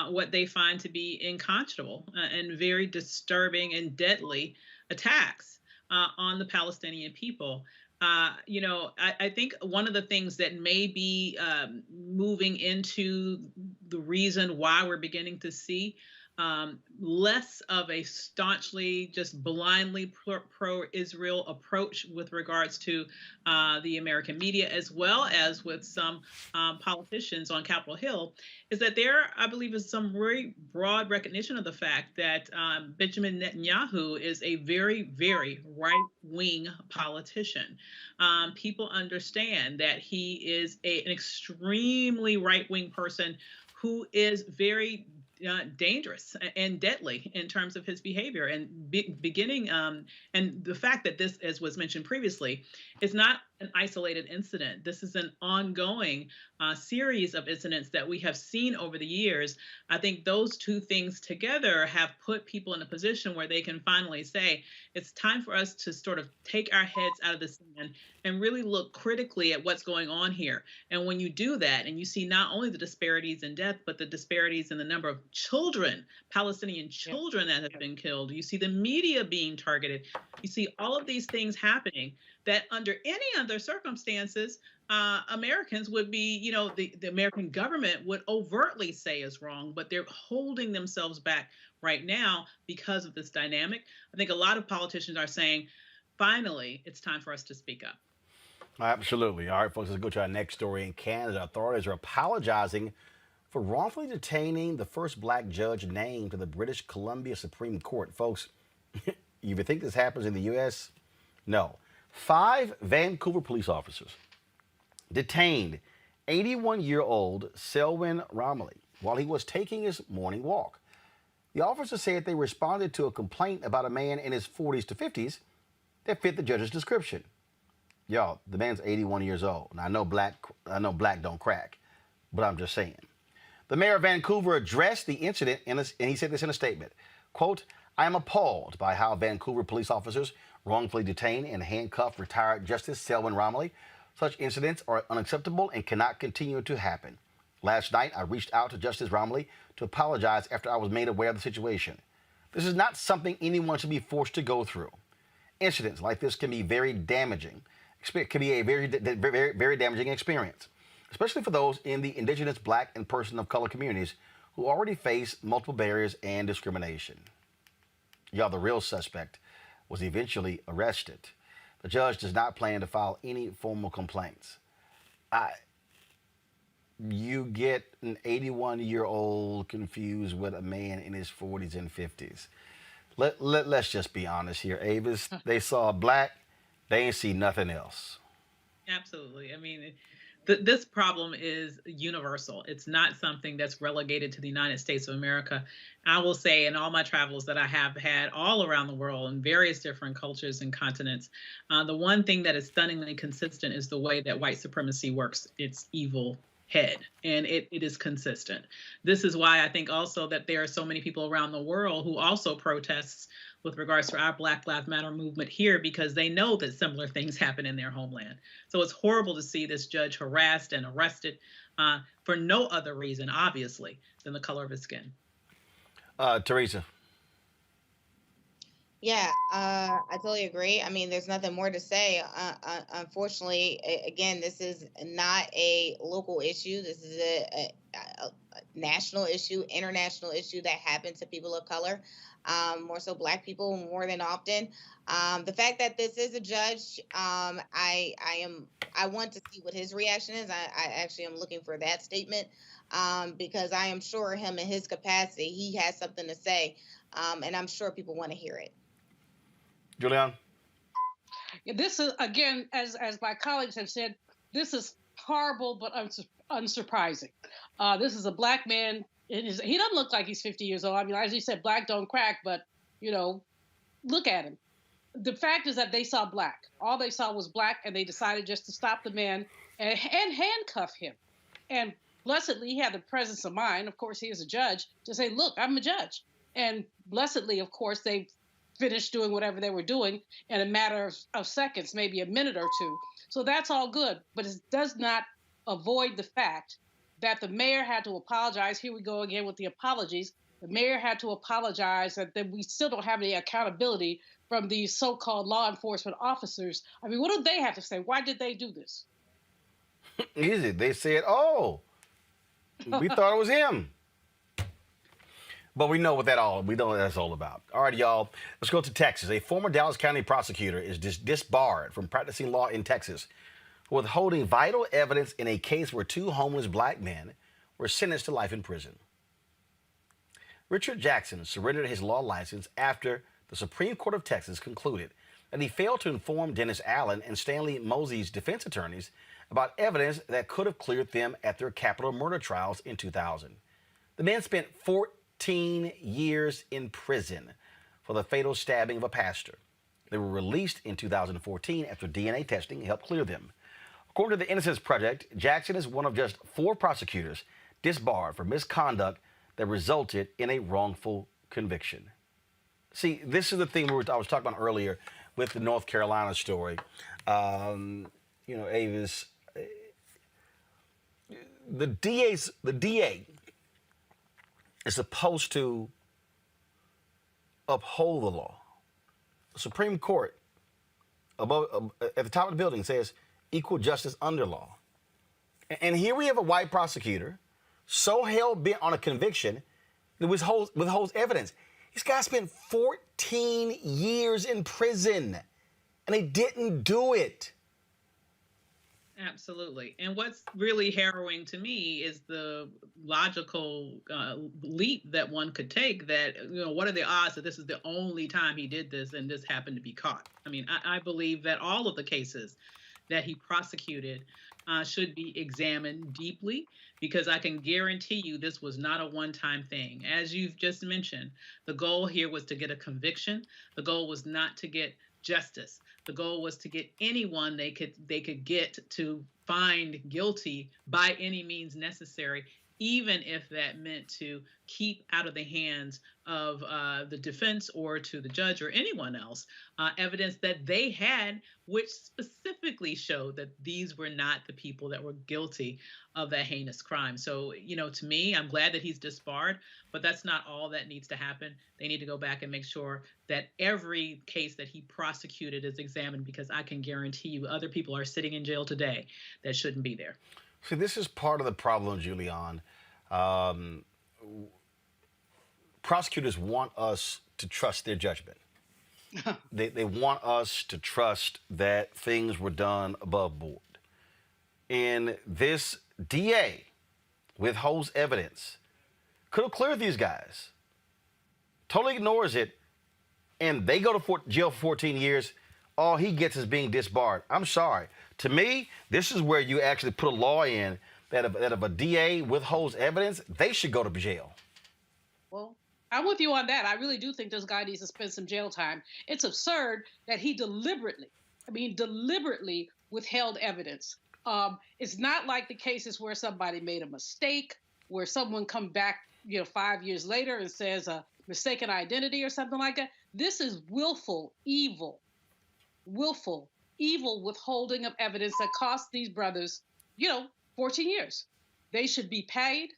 what they find to be unconscionable and very disturbing and deadly attacks on the Palestinian people. I think one of the things that may be moving into the reason why we're beginning to see less of a staunchly, just blindly pro-Israel approach with regards to the American media, as well as with some politicians on Capitol Hill, is that there, I believe, is some very broad recognition of the fact that Benjamin Netanyahu is a very, very right-wing politician. People understand that he is an extremely right-wing person who is very dangerous and deadly in terms of his behavior, and beginning and the fact that this, as was mentioned previously, is not an isolated incident. This is an ongoing series of incidents that we have seen over the years. I think those two things together have put people in a position where they can finally say, it's time for us to sort of take our heads out of the sand and really look critically at what's going on here. And when you do that, and you see not only the disparities in death, but the disparities in the number of children, Palestinian children that have been killed, you see the media being targeted, you see all of these things happening that under any other circumstances, Americans would be, the American government would overtly say is wrong, but they're holding themselves back right now because of this dynamic. I think a lot of politicians are saying, finally, it's time for us to speak up. Absolutely. All right, folks, let's go to our next story. In Canada, authorities are apologizing for wrongfully detaining the first black judge named to the British Columbia Supreme Court. Folks, you think this happens in the U.S.? No. 5 Vancouver police officers detained 81-year-old Selwyn Romilly while he was taking his morning walk. The officers said they responded to a complaint about a man in his 40s to 50s that fit the judge's description. Y'all, the man's 81 years old. And I know black don't crack, but I'm just saying. The mayor of Vancouver addressed the incident, and he said this in a statement, quote, "I am appalled by how Vancouver police officers wrongfully detain and handcuff retired Justice Selwyn Romilly. Such incidents are unacceptable and cannot continue to happen. Last night, I reached out to Justice Romilly to apologize after I was made aware of the situation. This is not something anyone should be forced to go through. Incidents like this can be very damaging. Can be a very damaging experience, especially for those in the Indigenous, Black, and person of color communities who already face multiple barriers and discrimination." Y'all, the real suspect was eventually arrested. The judge does not plan to file any formal complaints. You get an 81-year-old confused with a man in his 40s and 50s. Let's just be honest here, Avis. They saw black, they ain't see nothing else. Absolutely. I mean, this problem is universal. It's not something that's relegated to the United States of America. I will say in all my travels that I have had all around the world in various different cultures and continents, the one thing that is stunningly consistent is the way that white supremacy works its evil head, and it is consistent. This is why I think also that there are so many people around the world who also protests with regards to our Black Lives Matter movement here, because they know that similar things happen in their homeland. So it's horrible to see this judge harassed and arrested for no other reason, obviously, than the color of his skin. Teresa. Yeah, I totally agree. I mean, there's nothing more to say. Unfortunately, again, this is not a local issue. This is a national issue, international issue that happens to people of color, more so Black people more than often. The fact that this is a judge, I want to see what his reaction is. I actually am looking for that statement because I am sure him in his capacity, he has something to say, and I'm sure people want to hear it. Julian? This is, again, as my colleagues have said, this is horrible but unsurprising. This is a black man. He doesn't look like he's 50 years old. I mean, as you said, black don't crack, but, look at him. The fact is that they saw black. All they saw was black, and they decided just to stop the man and handcuff him. And blessedly, he had the presence of mind, of course, he is a judge, to say, look, I'm a judge. And blessedly, of course, they finished doing whatever they were doing in a matter of seconds, maybe a minute or two. So that's all good, but it does not avoid the fact that the mayor had to apologize. Here we go again with the apologies. The mayor had to apologize that we still don't have any accountability from these so-called law enforcement officers. I mean, what do they have to say? Why did they do this? Easy. They said, oh, we thought it was him. But we know what that's all about. All right, y'all. Let's go to Texas. A former Dallas County prosecutor is disbarred from practicing law in Texas for withholding vital evidence in a case where two homeless black men were sentenced to life in prison. Richard Jackson surrendered his law license after the Supreme Court of Texas concluded that he failed to inform Dennis Allen and Stanley Mosey's defense attorneys about evidence that could have cleared them at their capital murder trials in 2000. The men spent 14 years in prison for the fatal stabbing of a pastor. They were released in 2014 after DNA testing helped clear them. According to the Innocence Project, Jackson is one of just 4 prosecutors disbarred for misconduct that resulted in a wrongful conviction. See, this is the thing I was talking about earlier with the North Carolina story. Avis, the DA is supposed to uphold the law. The Supreme Court above at the top of the building says equal justice under law. And here we have a white prosecutor so hell-bent on a conviction that withholds evidence. This guy spent 14 years in prison, and he didn't do it. Absolutely. And what's really harrowing to me is the logical leap that one could take that, what are the odds that this is the only time he did this and this happened to be caught? I mean, I believe that all of the cases that he prosecuted should be examined deeply, because I can guarantee you this was not a one-time thing. As you've just mentioned, the goal here was to get a conviction. The goal was not to get justice. The goal was to get anyone they could get to find guilty by any means necessary, even if that meant to keep out of the hands of the defense or to the judge or anyone else evidence that they had, which specifically showed that these were not the people that were guilty of that heinous crime. So, to me, I'm glad that he's disbarred, but that's not all that needs to happen. They need to go back and make sure that every case that he prosecuted is examined, because I can guarantee you other people are sitting in jail today that shouldn't be there. See, this is part of the problem, Julian. Prosecutors want us to trust their judgment. They want us to trust that things were done above board. And this DA withholds evidence. Could have cleared these guys. Totally ignores it. And they go to jail for 14 years. All he gets is being disbarred. I'm sorry. To me, this is where you actually put a law in that if a DA withholds evidence, they should go to jail. Well, I'm with you on that. I really do think this guy needs to spend some jail time. It's absurd that he deliberately withheld evidence. It's not like the cases where somebody made a mistake, where someone come back, 5 years later and says a mistaken identity or something like that. This is willful, evil withholding of evidence that cost these brothers, 14 years. They should be paid.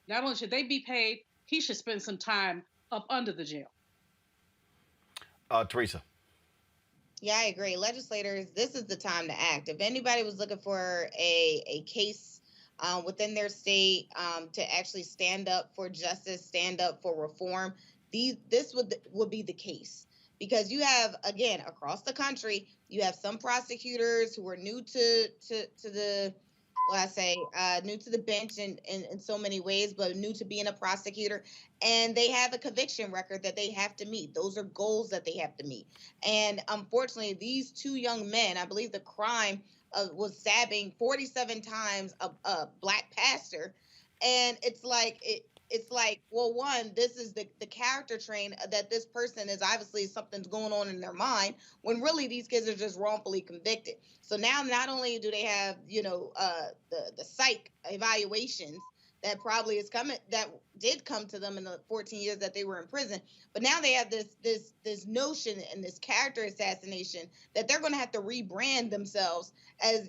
Not only should they be paid, he should spend some time up under the jail. Teresa. Yeah, I agree. Legislators, this is the time to act. If anybody was looking for a case within their state to actually stand up for justice, stand up for reform, this would be the case. Because you have, again, across the country, you have some prosecutors who are new to the, new to the bench in so many ways, but new to being a prosecutor. And they have a conviction record that they have to meet. Those are goals that they have to meet. And unfortunately, these two young men, I believe the crime was stabbing 47 times a black pastor. And it's like, well, one, this is the character train that this person is obviously something's going on in their mind, when really these kids are just wrongfully convicted. So now not only do they have, the psych evaluations that probably did come to them in the 14 years that they were in prison, but now they have this notion and this character assassination that they're going to have to rebrand themselves as,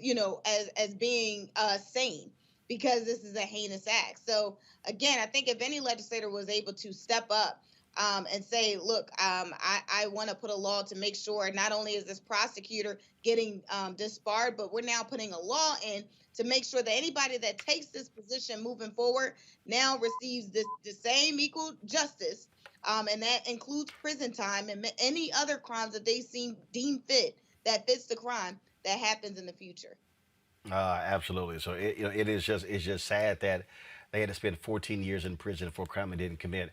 as being sane, because this is a heinous act. So again, I think if any legislator was able to step up and say, look, I want to put a law to make sure not only is this prosecutor getting disbarred, but we're now putting a law in to make sure that anybody that takes this position moving forward now receives the same equal justice. And that includes prison time and any other crimes that they deem fit that fits the crime that happens in the future. Absolutely. So it's just sad that they had to spend 14 years in prison for a crime they didn't commit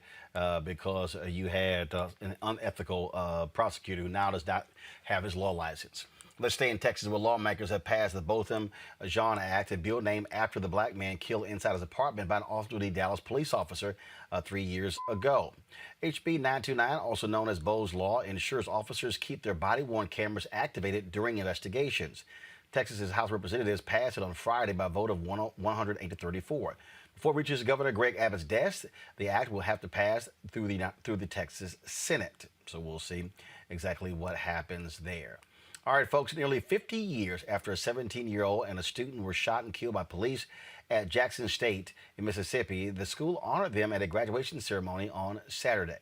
because you had an unethical prosecutor who now does not have his law license. Let's stay in Texas, where lawmakers have passed the Botham Jean Act, a bill named after the black man killed inside his apartment by an off-duty Dallas police officer 3 years ago. HB 929, also known as Bo's Law, ensures officers keep their body-worn cameras activated during investigations. Texas's House of Representatives passed it on Friday by a vote of 108 to 34. Before it reaches Governor Greg Abbott's desk, the act will have to pass through the Texas Senate. So we'll see exactly what happens there. All right, folks, nearly 50 years after a 17-year-old and a student were shot and killed by police at Jackson State in Mississippi, the school honored them at a graduation ceremony on Saturday.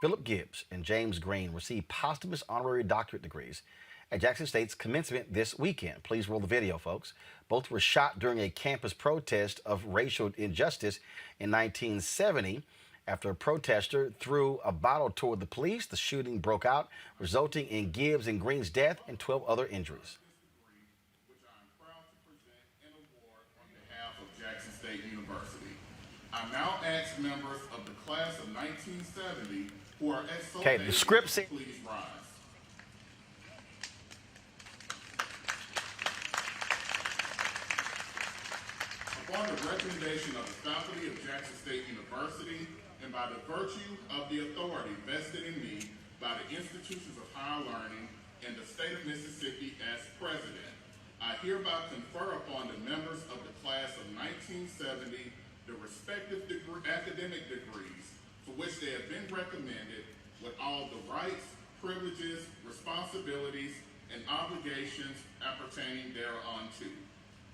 Philip Gibbs and James Green received posthumous honorary doctorate degrees at Jackson State's commencement this weekend. Please roll the video, folks. Both were shot during a campus protest of racial injustice in 1970. After a protester threw a bottle toward the police, the shooting broke out, resulting in Gibbs and Green's death and 12 other injuries. Which I'm proud to present an award on behalf of Jackson State University. I now ask members of the class of 1970 who are Okay, the script says, please rise. Upon the recommendation of the faculty of Jackson State University, and by the virtue of the authority vested in me by the institutions of higher learning in the state of Mississippi as president, I hereby confer upon the members of the class of 1970 the respective academic degrees for which they have been recommended, with all the rights, privileges, responsibilities, and obligations appertaining thereunto.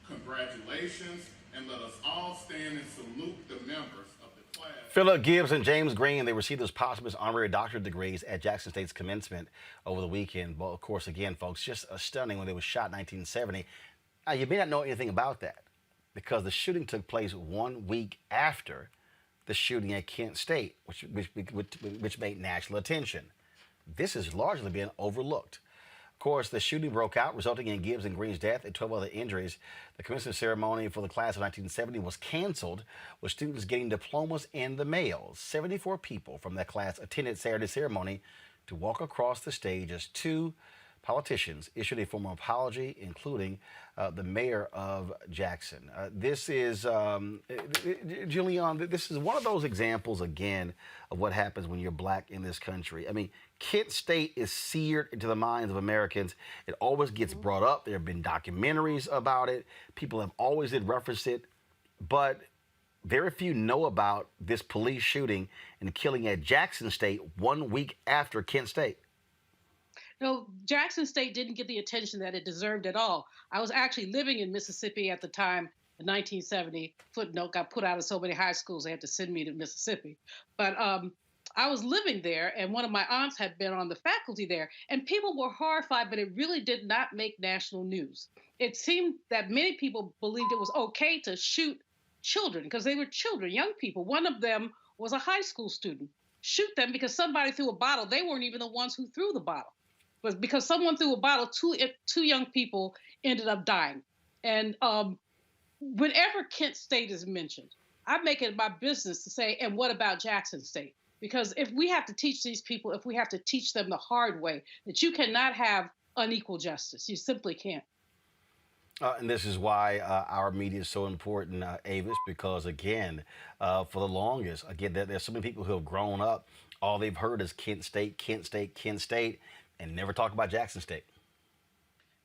Congratulations, and let us all stand and salute the members of the class. Philip Gibbs and James Green, they received those posthumous honorary doctorate degrees at Jackson State's commencement over the weekend. But of course, again, folks, just stunning when they were shot in 1970. Now, you may not know anything about that because the shooting took place 1 week after the shooting at Kent State, which made national attention. This has largely been overlooked. Of course, the shooting broke out, resulting in Gibbs and Green's death and 12 other injuries. The commencement ceremony for the class of 1970 was canceled, with students getting diplomas in the mail. 74 people from that class attended Saturday's ceremony to walk across the stage as two politicians issued a formal apology, including the mayor of Jackson. This is, Julian, this is one of those examples, again, of what happens when you're black in this country. I mean, Kent State is seared into the minds of Americans. It always gets brought up. There have been documentaries about it. People have always did reference it. But very few know about this police shooting and killing at Jackson State 1 week after Kent State. No, Jackson State didn't get the attention that it deserved at all. I was actually living in Mississippi at the time, in 1970. Footnote, got put out of so many high schools, they had to send me to Mississippi. But I was living there, and one of my aunts had been on the faculty there, and people were horrified, but it really did not make national news. It seemed that many people believed it was okay to shoot children because they were children, young people. One of them was a high school student. Shoot them because somebody threw a bottle. They weren't even the ones who threw the bottle. But because someone threw a bottle, two young people ended up dying. And whenever Kent State is mentioned, I make it my business to say, and what about Jackson State? Because if we have to teach these people, if we have to teach them the hard way, that you cannot have unequal justice. You simply can't. And this is why our media is so important, Avis, because, again, for the longest, again, there's so many people who have grown up, all they've heard is Kent State, Kent State, Kent State, and never talk about Jackson State.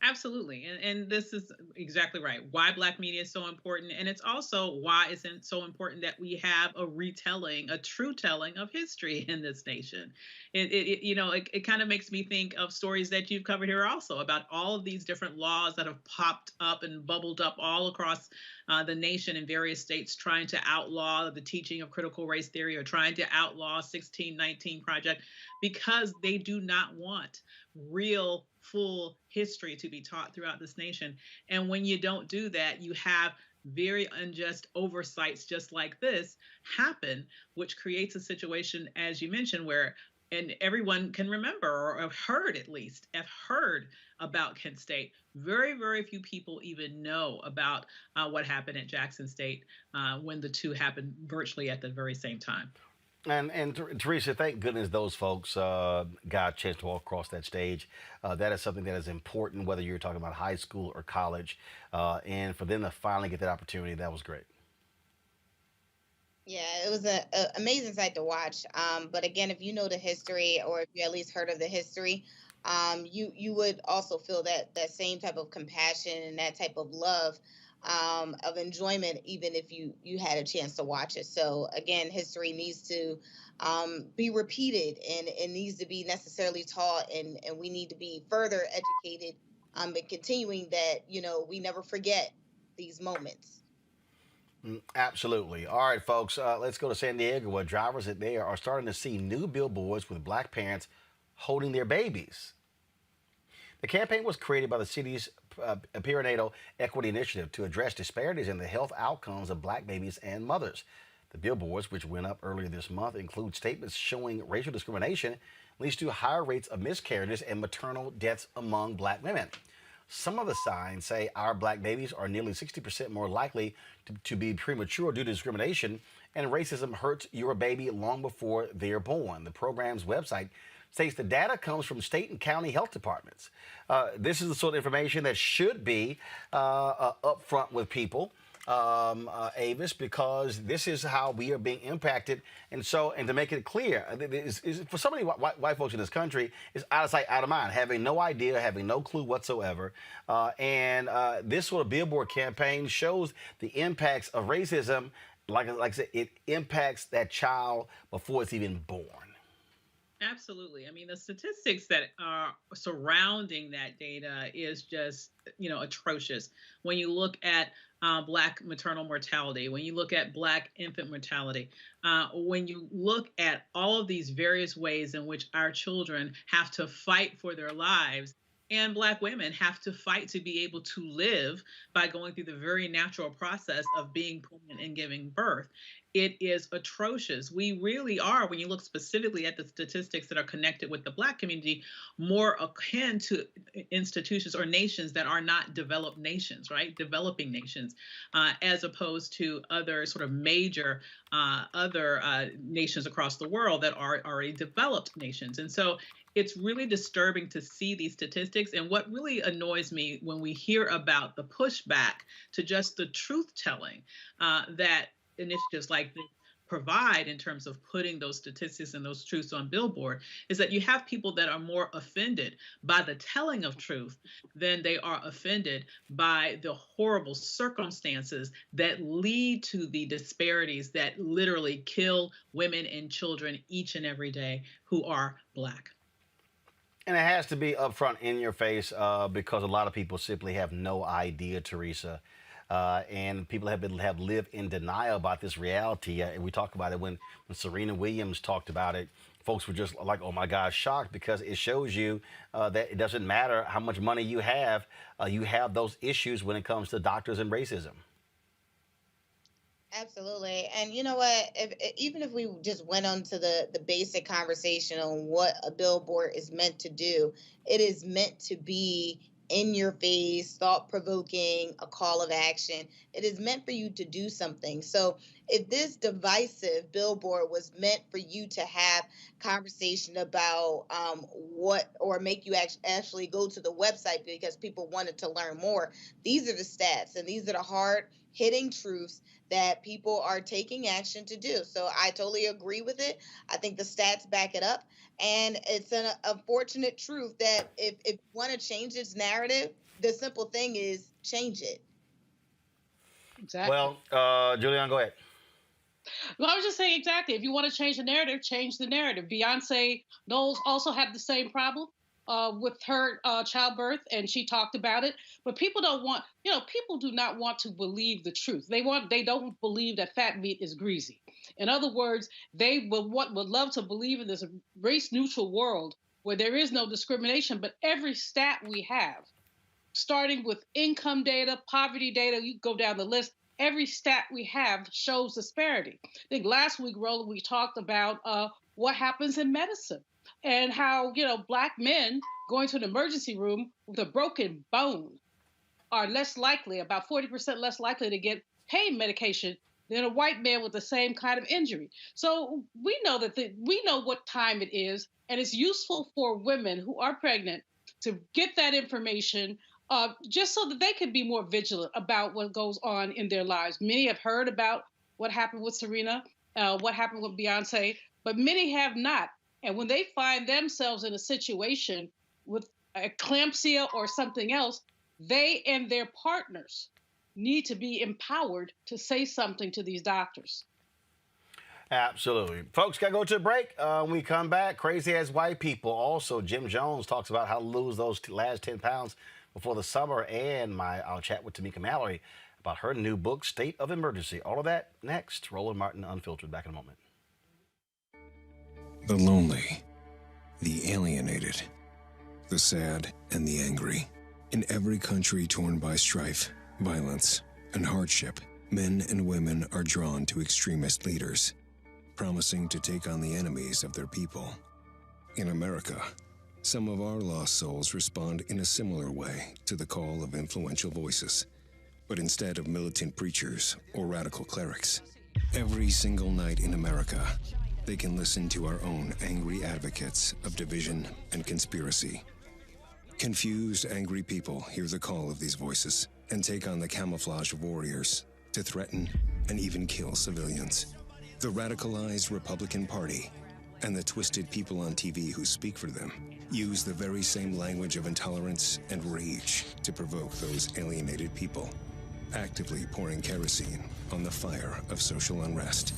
Absolutely. And this is exactly right. Why Black media is so important. And it's also why it's so important that we have a retelling, a true telling of history in this nation. It kind of makes me think of stories that you've covered here also about all of these different laws that have popped up and bubbled up all across the nation in various states trying to outlaw the teaching of critical race theory or trying to outlaw 1619 Project because they do not want real full history to be taught throughout this nation. And when you don't do that, you have very unjust oversights just like this happen, which creates a situation, as you mentioned, where and everyone can remember or have heard at least have heard about Kent State. Very, very few people even know about what happened at Jackson State when the two happened virtually at the very same time. And Teresa, thank goodness those folks got a chance to walk across that stage. That is something that is important, whether you're talking about high school or college. And for them to finally get that opportunity, that was great. Yeah, it was an amazing sight to watch. But again, if you know the history, or if you at least heard of the history, you would also feel that same type of compassion and that type of love, of enjoyment, even if you had a chance to watch it. So again, history needs to be repeated, and it needs to be necessarily taught, and we need to be further educated, and continuing that, we never forget these moments. Absolutely. All right, folks, let's go to San Diego, where drivers there are starting to see new billboards with Black parents holding their babies. The campaign was created by the city's Perinatal Equity Initiative to address disparities in the health outcomes of Black babies and mothers. The billboards, which went up earlier this month, include statements showing racial discrimination leads to higher rates of miscarriages and maternal deaths among Black women. Some of the signs say our Black babies are nearly 60% more likely to be premature due to discrimination, and racism hurts your baby long before they're born. The program's website states the data comes from state and county health departments. This is the sort of information that should be upfront with people, Avis, because this is how we are being impacted. And to make it clear, for so many white folks in this country, it's out of sight, out of mind, having no idea, having no clue whatsoever. And this sort of billboard campaign shows the impacts of racism. Like I said, it impacts that child before it's even born. Absolutely. I mean, the statistics that are surrounding that data is just, atrocious. When you look at Black maternal mortality, when you look at Black infant mortality, when you look at all of these various ways in which our children have to fight for their lives, and Black women have to fight to be able to live by going through the very natural process of being pregnant and giving birth. It is atrocious. We really are, when you look specifically at the statistics that are connected with the Black community, more akin to institutions or nations that are not developed nations, right? Developing nations, as opposed to other sort of major other nations across the world that are already developed nations. And so it's really disturbing to see these statistics. And what really annoys me when we hear about the pushback to just the truth telling that initiatives like this provide in terms of putting those statistics and those truths on billboard, is that you have people that are more offended by the telling of truth than they are offended by the horrible circumstances that lead to the disparities that literally kill women and children each and every day who are Black. And it has to be upfront in your face because a lot of people simply have no idea, Teresa. And people have lived in denial about this reality. And we talked about it when Serena Williams talked about it. Folks were just like, oh my gosh, shocked, because it shows you that it doesn't matter how much money you have those issues when it comes to doctors and racism. Absolutely. And you know what? Even if we just went on to the basic conversation on what a billboard is meant to do, it is meant to be in your face, thought-provoking, a call of action. It is meant for you to do something. So if this divisive billboard was meant for you to have conversation about or make you actually go to the website because people wanted to learn more, these are the stats, and these are the hard-hitting truths that people are taking action to do. So I totally agree with it. I think the stats back it up. And it's an unfortunate truth that if you want to change this narrative, the simple thing is change it. Exactly. Well, Julian, go ahead. Well, I was just saying exactly. If you want to change the narrative, change the narrative. Beyonce Knowles also had the same problem with her childbirth, and she talked about it. But people don't want, people do not want to believe the truth. They don't believe that fat meat is greasy. In other words, they would love to believe in this race-neutral world where there is no discrimination. But every stat we have, starting with income data, poverty data, you go down the list. Every stat we have shows disparity. I think last week, Roland, we talked about what happens in medicine and how, Black men going to an emergency room with a broken bone are less likely, about 40% less likely to get pain medication than a white man with the same kind of injury. So we know we know what time it is, and it's useful for women who are pregnant to get that information just so that they can be more vigilant about what goes on in their lives. Many have heard about what happened with Serena, what happened with Beyonce, but many have not. And when they find themselves in a situation with eclampsia or something else, they and their partners need to be empowered to say something to these doctors. Absolutely. Folks, got to go to a break. When we come back, crazy as white people. Also, Jim Jones talks about how to lose those last 10 pounds before the summer, and I'll chat with Tamika Mallory about her new book, State of Emergency. All of that next. Roland Martin Unfiltered. Back in a moment. The lonely, the alienated, the sad, and the angry. In every country torn by strife, violence, and hardship, men and women are drawn to extremist leaders, promising to take on the enemies of their people. In America, some of our lost souls respond in a similar way to the call of influential voices. But instead of militant preachers or radical clerics, every single night in America, they can listen to our own angry advocates of division and conspiracy. Confused, angry people hear the call of these voices and take on the camouflage of warriors to threaten and even kill civilians. The radicalized Republican Party and the twisted people on TV who speak for them use the very same language of intolerance and rage to provoke those alienated people, actively pouring kerosene on the fire of social unrest.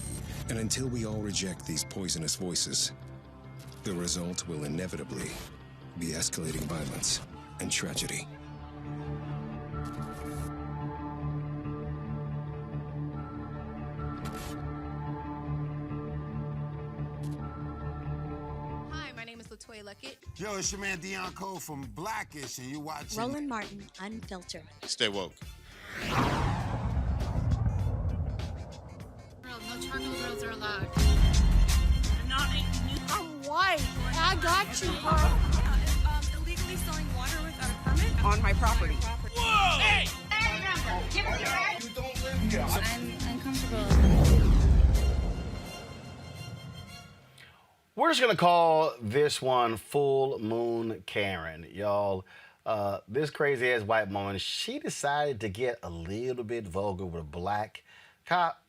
And until we all reject these poisonous voices, the result will inevitably be escalating violence and tragedy. Yo, it's your man Dion Cole from Blackish, and you're watching Roland Martin Unfiltered. Stay woke. No charcoal grills are allowed. I'm white. I got you, bro. Illegally selling water without a permit On my property. Whoa! Hey! You don't live here. I'm uncomfortable. We're just going to call this one Full Moon Karen. Y'all, this crazy-ass white woman, she decided to get a little bit vulgar with a black cop.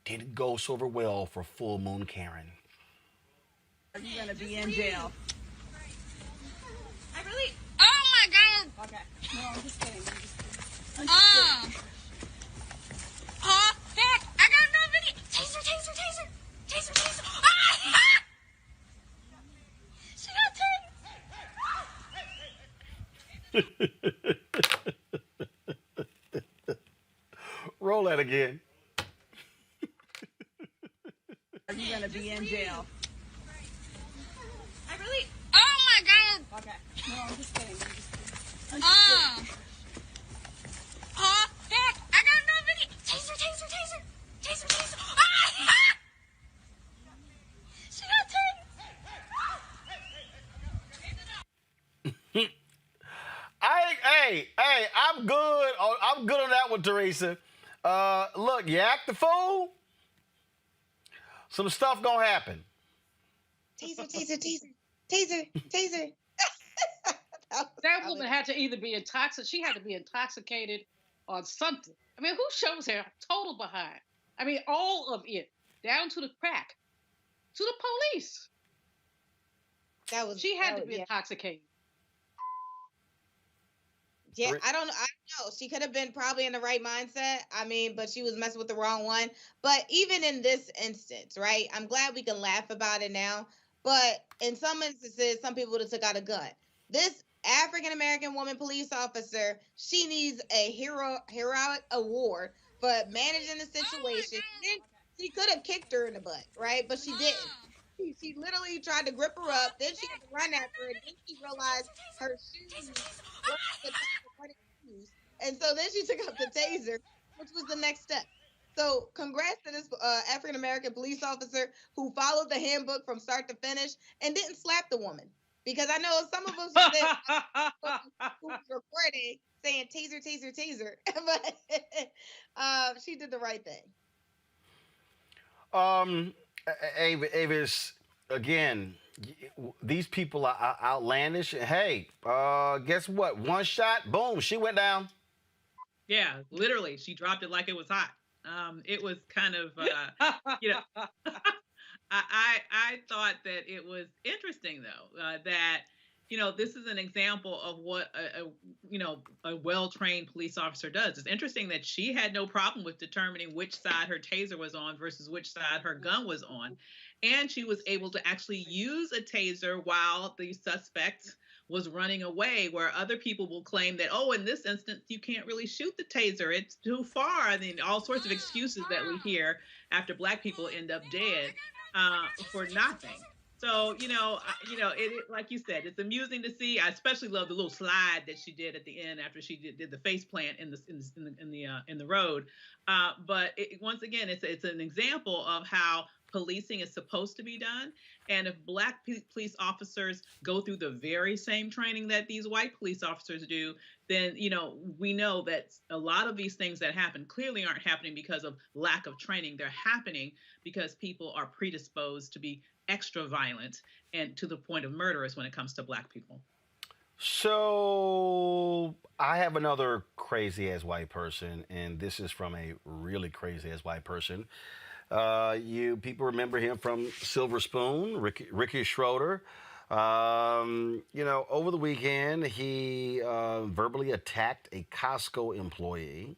Didn't go so over well for Full Moon Karen. Are you going to be in jail? I really... Oh, my God! Okay. No, I'm just kidding. Heck! I got no video! Taser! Taser! Ah! She got tased! Roll that again. Are you going to be in jail? I really... Oh, my God! Okay. No, I'm just kidding. Heck! I got no video! Taser! Ah! She got tased! Hey, I'm good. I'm good on that one, Teresa. Look, you act the fool, some stuff gonna happen. Taser. That woman had to either be intoxicated. She had to be intoxicated on something. I mean, who shows her total behind? I mean, all of it, down to the crack, to the police. She had to be intoxicated. Yeah, I don't know. She could have been probably in the right mindset. I mean, but she was messing with the wrong one. But even in this instance, right? I'm glad we can laugh about it now. But in some instances, some people would have took out a gun. This African American woman police officer, she needs a heroic award for managing the situation. She could have kicked her in the butt, right? But she didn't. She literally tried to grip her up. Then she had to run after her. Then she realized her shoes were the type of running shoes. And so then she took out the taser, which was the next step. So congrats to this African American police officer who followed the handbook from start to finish and didn't slap the woman. Because I know some of us who was recording saying taser, taser, taser, but she did the right thing. Avis, again, these people are outlandish. Hey, guess what? One shot, boom, she went down. Yeah, literally, she dropped it like it was hot. It was kind of, I thought that it was interesting though, that, this is an example of what a well-trained police officer does. It's interesting that she had no problem with determining which side her taser was on versus which side her gun was on. And she was able to actually use a taser while the suspect was running away, where other people will claim that, oh, in this instance, you can't really shoot the taser. It's too far. I mean, all sorts of excuses that we hear after Black people end up dead for nothing. So, it like you said, it's amusing to see. I especially love the little slide that she did at the end after she did the face plant in the road. But once again, it's an example of how policing is supposed to be done. And if Black police officers go through the very same training that these white police officers do, then, we know that a lot of these things that happen clearly aren't happening because of lack of training. They're happening because people are predisposed to be extra violent and to the point of murderous when it comes to Black people. So I have another crazy ass white person, and this is from a really crazy ass white person. You people remember him from Silver Spoon, Ricky Schroeder. Over the weekend, he verbally attacked a Costco employee.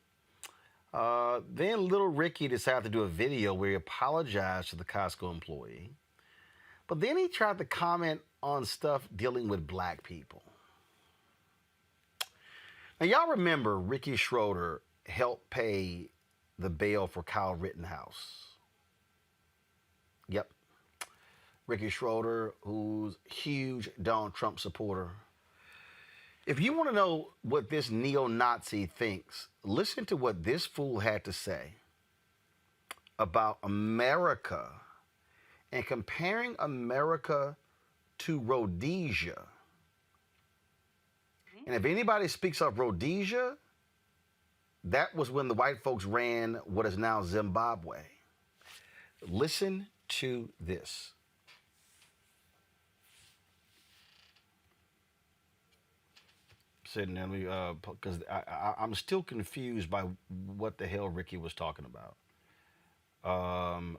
Then little Ricky decided to do a video where he apologized to the Costco employee. But then he tried to comment on stuff dealing with Black people. Now, y'all remember Ricky Schroeder helped pay the bail for Kyle Rittenhouse. Yep. Ricky Schroeder, who's a huge Donald Trump supporter. If you want to know what this neo-Nazi thinks, listen to what this fool had to say about America and comparing America to Rhodesia. And if anybody speaks of Rhodesia, that was when the white folks ran what is now Zimbabwe. Listen to this. Sitting there, because I'm still confused by what the hell Ricky was talking about.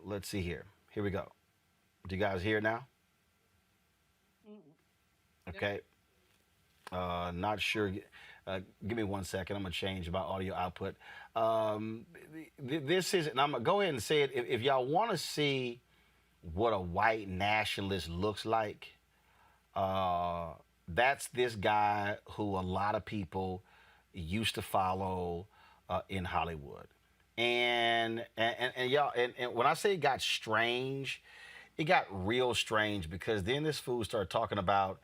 Let's see here. Here we go. Do you guys hear now? Okay. Not sure. Give me 1 second. I'm going to change my audio output. This is, and I'm going to go ahead and say it. If y'all want to see what a white nationalist looks like, that's this guy who a lot of people used to follow in Hollywood. And y'all, and when I say it got strange, it got real strange, because then this fool started talking about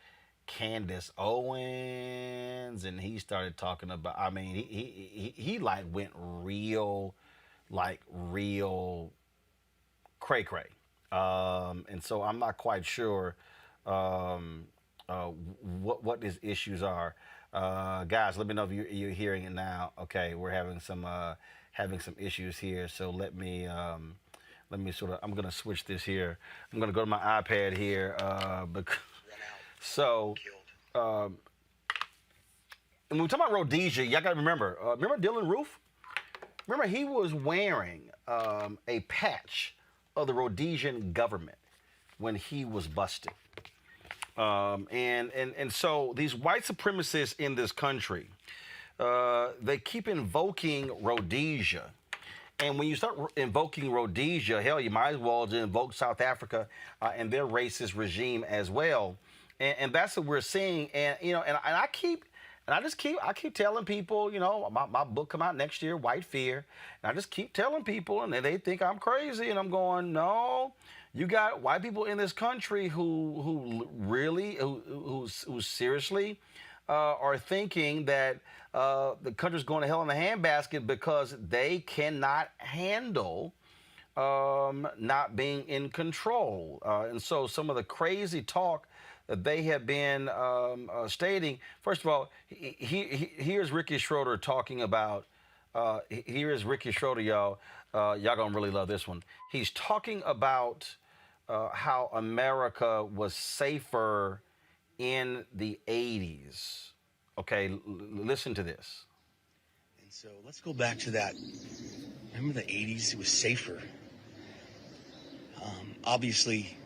Candace Owens, and he started talking about, I mean, he like went real cray-cray. And so I'm not quite sure what his issues are. Guys, let me know if you're hearing it now. Okay, we're having some issues here, so let me sort of, I'm going to switch this here. I'm going to go to my iPad here. So, and when we talk about Rhodesia, y'all got to remember Dylan Roof? Remember, he was wearing a patch of the Rhodesian government when he was busted. And so these white supremacists in this country, they keep invoking Rhodesia. And when you start invoking Rhodesia, hell, you might as well just invoke South Africa and their racist regime as well. And that's what we're seeing. And I keep telling people, my book come out next year, White Fear. And I just keep telling people, and they think I'm crazy. And I'm going, no, you got white people in this country who seriously are thinking that the country's going to hell in a handbasket because they cannot handle not being in control. And so some of the crazy talk that they have been stating, first of all, here's Ricky Schroeder talking about, here is Ricky Schroeder, y'all. Y'all gonna really love this one. He's talking about how America was safer in the 80s. Okay, listen to this. And so let's go back to that. Remember the 80s? It was safer. Obviously,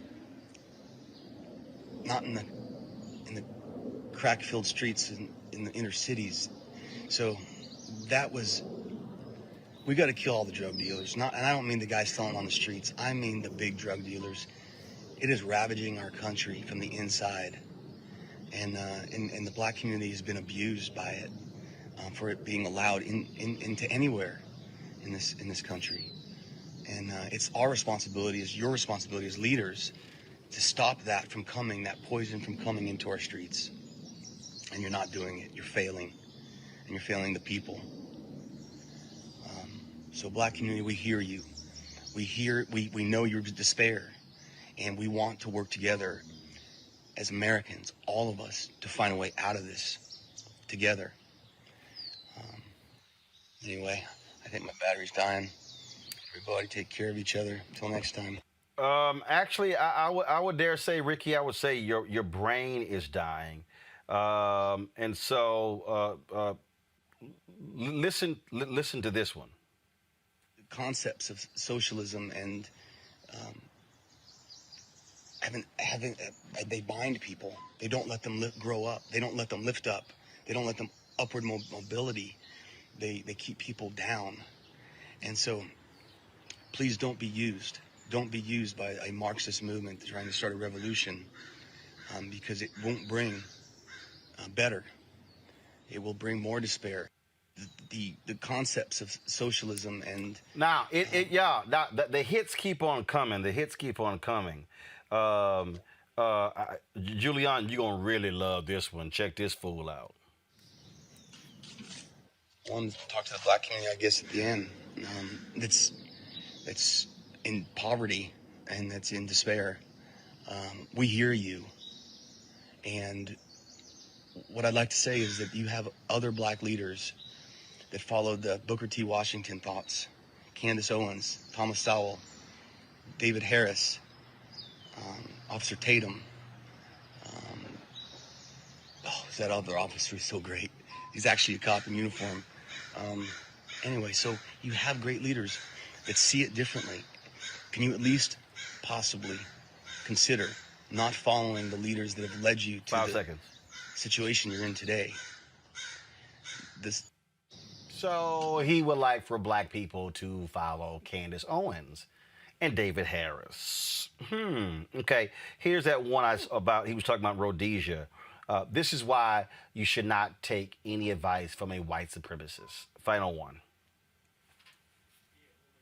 not in the crack-filled streets in the inner cities. So that was, we got to kill all the drug dealers. And I don't mean the guys selling on the streets. I mean the big drug dealers. It is ravaging our country from the inside. And the black community has been abused by it for it being allowed into anywhere in this country. And it's our responsibility, it's your responsibility as leaders to stop that from coming, that poison from coming into our streets. And you're not doing it. You're failing. And you're failing the people. So black community, we hear you. We know your despair. And we want to work together as Americans, all of us, to find a way out of this together. Anyway, I think my battery's dying. Everybody take care of each other. Until next time. Actually, I would dare say, Ricky, I would say your brain is dying. And so listen to this one. The concepts of socialism and they bind people. They don't let them grow up. They don't let them lift up. They don't let them upward mobility. They keep people down. And so please don't be used. Don't be used by a Marxist movement trying to start a revolution, because it won't bring better. It will bring more despair. The concepts of socialism and now the hits keep on coming. The hits keep on coming. Julian, you're gonna really love this one. Check this fool out. I wanted to talk to the black community, I guess, at the end. That's in poverty and that's in despair. We hear you. And what I'd like to say is that you have other black leaders that followed the Booker T. Washington thoughts. Candace Owens, Thomas Sowell, David Harris, Officer Tatum. That other officer is so great. He's actually a cop in uniform. Anyway, so you have great leaders that see it differently. Can you at least possibly consider not following the leaders that have led you to 5 seconds. Situation you're in today? So he would like for black people to follow Candace Owens and David Harris. Okay, here's that one he was talking about Rhodesia. This is why you should not take any advice from a white supremacist. Final one.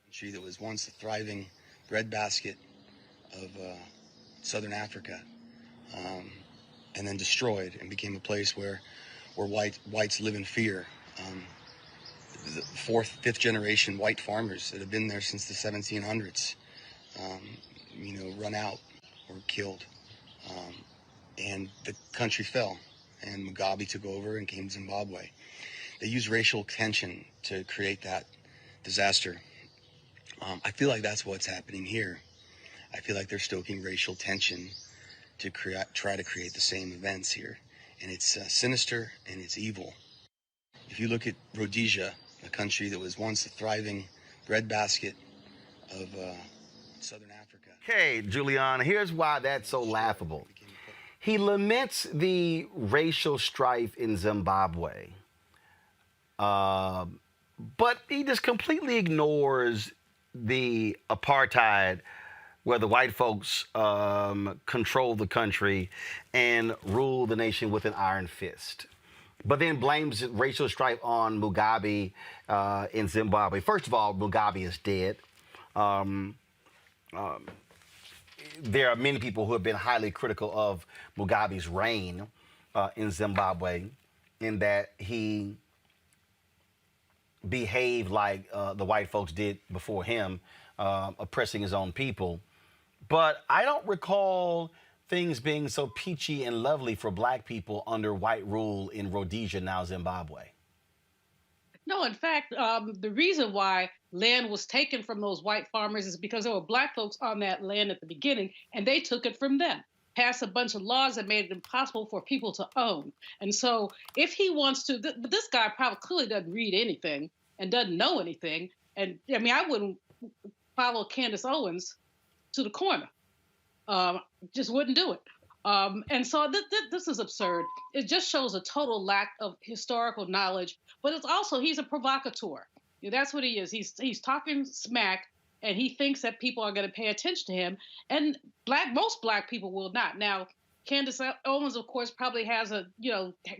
Country that was once a thriving breadbasket of Southern Africa, and then destroyed and became a place where whites live in fear. The fourth, fifth generation white farmers that have been there since the 1700s, run out or killed. And the country fell, and Mugabe took over and came to Zimbabwe. They used racial tension to create that disaster. I feel like that's what's happening here. I feel like they're stoking racial tension to try to create the same events here. And it's sinister and it's evil. If you look at Rhodesia, a country that was once a thriving breadbasket of Southern Africa. Okay, Julian, here's why that's so laughable. He laments the racial strife in Zimbabwe. Um, but he just completely ignores the apartheid where the white folks control the country and rule the nation with an iron fist. But then blames racial strife on Mugabe in Zimbabwe. First of all, Mugabe is dead. Um, um, there are many people who have been highly critical of Mugabe's reign in Zimbabwe, in that he behaved like the white folks did before him, oppressing his own people. But I don't recall things being so peachy and lovely for black people under white rule in Rhodesia, now Zimbabwe. No, in fact, the reason why land was taken from those white farmers is because there were black folks on that land at the beginning, and they took it from them. Passed a bunch of laws that made it impossible for people to own. And so if he wants to, this guy probably clearly doesn't read anything and doesn't know anything. And I mean, I wouldn't follow Candace Owens to the corner. Just wouldn't do it. And so this is absurd. It just shows a total lack of historical knowledge, but it's also, he's a provocateur. That's what he is. He's talking smack, and he thinks that people are going to pay attention to him. And most black people will not. Now, Candace Owens, of course, probably has a,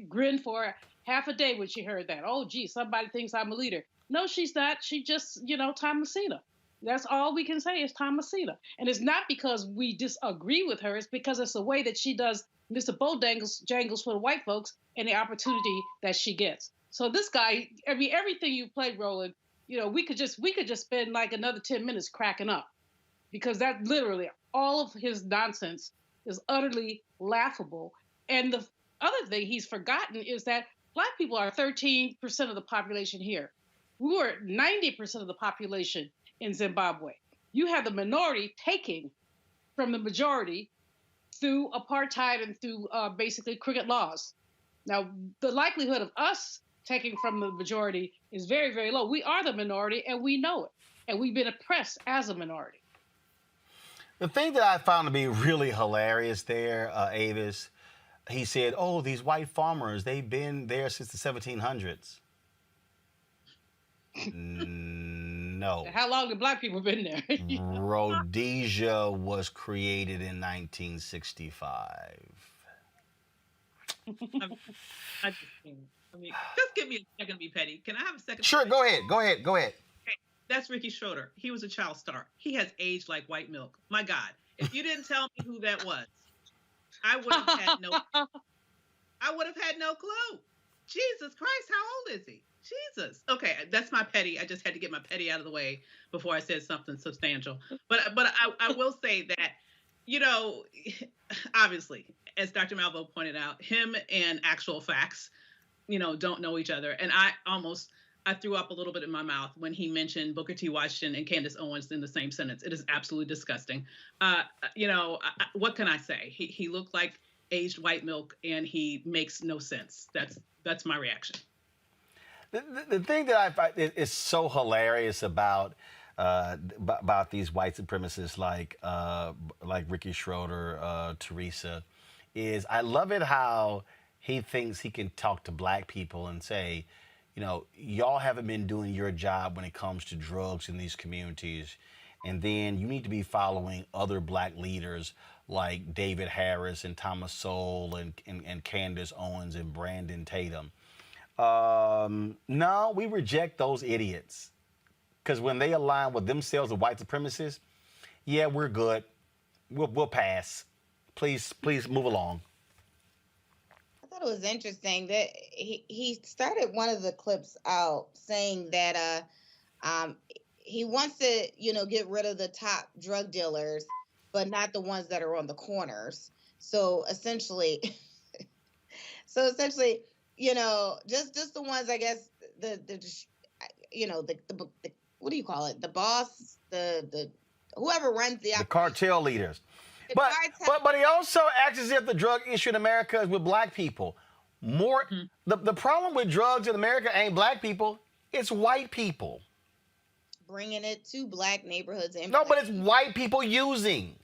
grin for half a day when she heard that. Oh, gee, somebody thinks I'm a leader. No, she's not. She just, Thomasina. That's all we can say is Thomasina. And it's not because we disagree with her. It's because it's the way that she does Mr. Bojangles for the white folks and the opportunity that she gets. So this guy, I mean, everything you played, Roland, we could just spend like another 10 minutes cracking up, because that literally all of his nonsense is utterly laughable. And the other thing he's forgotten is that black people are 13% of the population here. We were 90% of the population in Zimbabwe. You have the minority taking from the majority through apartheid and through basically cricket laws. Now, the likelihood of us taking from the majority is very, very low. We are the minority, and we know it. And we've been oppressed as a minority. The thing that I found to be really hilarious there, Avis, he said, oh, these white farmers, they've been there since the 1700s. No. How long have black people been there? Rhodesia was created in 1965. I just give me a second to be petty. Can I have a second? Sure, go ahead. Okay. That's Ricky Schroeder. He was a child star. He has aged like white milk. My God. If you didn't tell me who that was, I would have had no clue. Jesus Christ, how old is he? Jesus. Okay, that's my petty. I just had to get my petty out of the way before I said something substantial. But I will say that, obviously, as Dr. Malvo pointed out, him and actual facts, don't know each other. And I threw up a little bit in my mouth when he mentioned Booker T. Washington and Candace Owens in the same sentence. It is absolutely disgusting. What can I say? He looked like aged white milk, and he makes no sense. That's my reaction. The thing that I find is so hilarious about these white supremacists like Ricky Schroeder, Teresa, is I love it how he thinks he can talk to black people and say, y'all haven't been doing your job when it comes to drugs in these communities, and then you need to be following other black leaders like David Harris and Thomas Sowell and Candace Owens and Brandon Tatum. No, we reject those idiots, because when they align with themselves as white supremacists, yeah, we're good. We'll pass. Please move along. I thought it was interesting that he started one of the clips out saying that he wants to get rid of the top drug dealers, but not the ones that are on the corners. So essentially, just the ones, I guess, the what do you call it? The boss, the whoever runs the cartel leaders. But he also acts as if the drug issue in America is with black people. The problem with drugs in America ain't black people, it's white people. Bringing it to black neighborhoods. No, but it's white people using.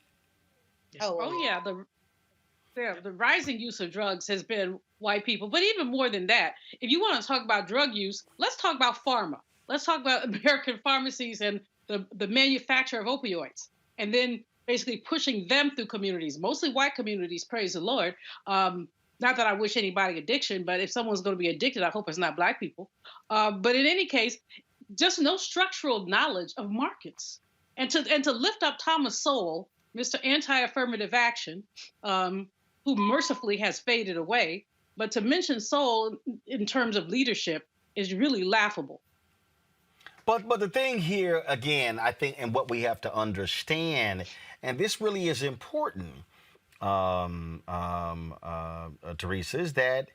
Oh yeah. The rising use of drugs has been white people, but even more than that, if you want to talk about drug use, let's talk about pharma. Let's talk about American pharmacies and the manufacture of opioids, and then basically pushing them through communities, mostly white communities, praise the Lord. Not that I wish anybody addiction, but if someone's going to be addicted, I hope it's not black people. But in any case, just no structural knowledge of markets. And to lift up Thomas Sowell, Mr. Anti-Affirmative Action, who mercifully has faded away, but to mention Sowell in terms of leadership is really laughable. But the thing here, again, I think, and what we have to understand, and this really is important, Teresa, is that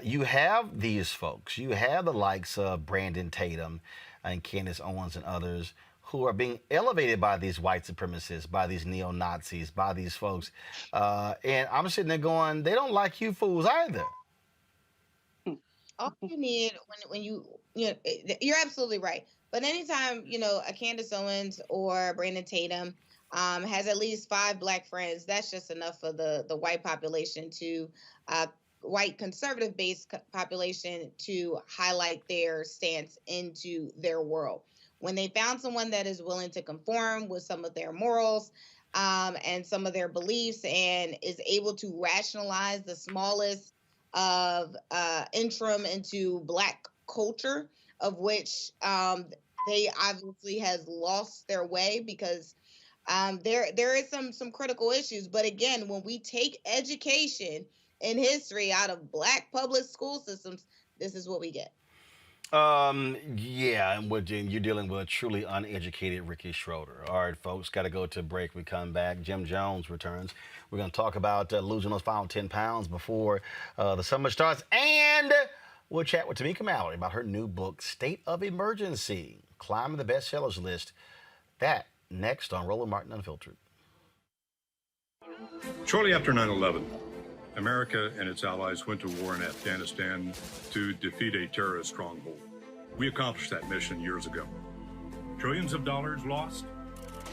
you have these folks, you have the likes of Brandon Tatum and Candace Owens and others who are being elevated by these white supremacists, by these neo-Nazis, by these folks. And I'm sitting there going, they don't like you fools either. All you need when you know, you're absolutely right. But anytime, you know, a Candace Owens or Brandon Tatum has at least 5 black friends, that's just enough for the white population to white conservative based population to highlight their stance into their world. When they found someone that is willing to conform with some of their morals and some of their beliefs and is able to rationalize the smallest of interim into black culture, of which they obviously has lost their way because there is some critical issues. But again, when we take education and history out of black public school systems, this is what we get. Yeah, and you're dealing with a truly uneducated Ricky Schroeder. All right, folks, got to go to a break. We come back. Jim Jones returns. We're going to talk about losing those final 10 pounds before the summer starts. And we'll chat with Tamika Mallory about her new book, State of Emergency, climbing the bestsellers list. That next on Roland Martin Unfiltered. Shortly after 9/11, America and its allies went to war in Afghanistan to defeat a terrorist stronghold. We accomplished that mission years ago. Trillions of dollars lost,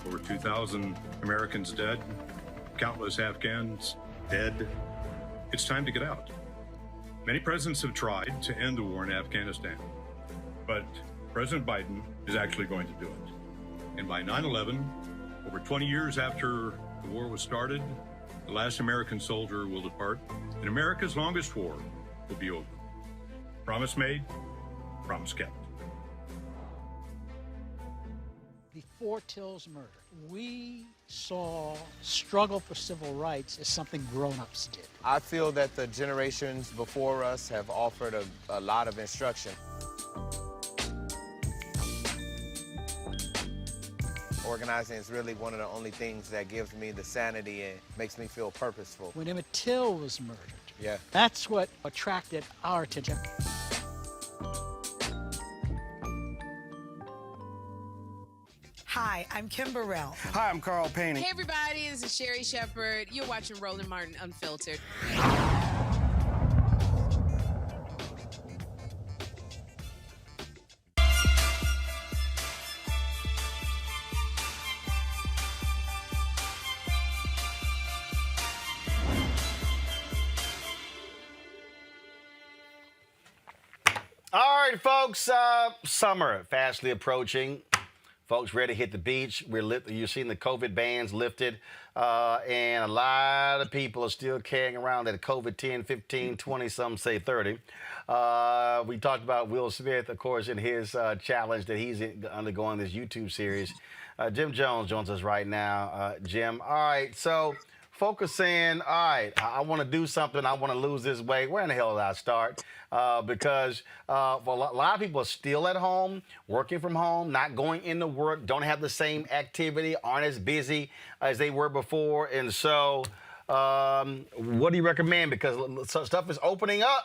over 2,000 Americans dead, countless Afghans dead. It's time to get out. Many presidents have tried to end the war in Afghanistan, but President Biden is actually going to do it. And by 9/11, over 20 years after the war was started, the last American soldier will depart, and America's longest war will be over. Promise made, promise kept. Before Till's murder, we saw struggle for civil rights as something grown-ups did. I feel that the generations before us have offered a lot of instruction. Organizing is really one of the only things that gives me the sanity and makes me feel purposeful. When Emmett Till was murdered, yeah, that's what attracted our attention. Hi, I'm Kim Burrell. Hi, I'm Carl Payne. Hey, everybody, this is Sherry Shepherd. You're watching Roland Martin Unfiltered. All right, folks, summer fastly approaching. Folks ready to hit the beach. You're seeing the COVID bans lifted, and a lot of people are still carrying around that COVID 10, 15, 20, some say 30. We talked about Will Smith, of course, in his challenge that he's undergoing this YouTube series. Jim Jones joins us right now. Jim, all right, so folks are saying, all right, I want to do something. I want to lose this weight. Where in the hell did I start? Because a lot of people are still at home, working from home, not going into work, don't have the same activity, aren't as busy as they were before. And so what do you recommend? Because stuff is opening up.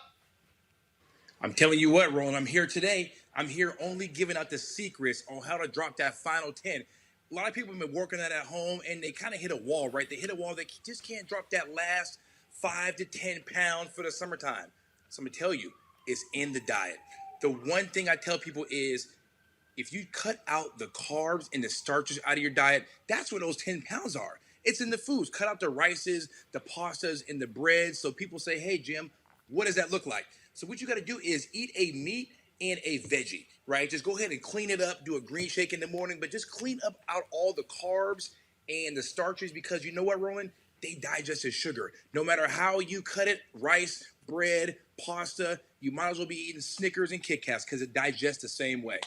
I'm telling you what, Roland, I'm here today. I'm here only giving out the secrets on how to drop that final 10. A lot of people have been working that at home, and they kind of hit a wall, right? They hit a wall. They just can't drop that last 5 to 10 pounds for the summertime. So I'm going to tell you, it's in the diet. The one thing I tell people is if you cut out the carbs and the starches out of your diet, that's where those 10 pounds are. It's in the foods. Cut out the rices, the pastas, and the breads. So people say, hey, Jim, what does that look like? So what you got to do is eat a meat and a veggie, right? Just go ahead and clean it up. Do a green shake in the morning, but just clean up out all the carbs and the starches, because you know what, Roland? They digest as sugar. No matter how you cut it, rice, bread, pasta, you might as well be eating Snickers and Kit Kats because it digests the same way.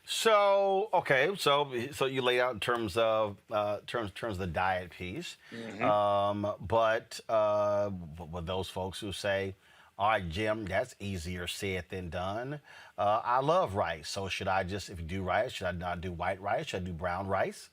So okay, so you lay out in terms of the diet piece, but with those folks who say, "All right, Jim, that's easier said than done." I love rice, so should I just, if you do rice, should I not do white rice? Should I do brown rice?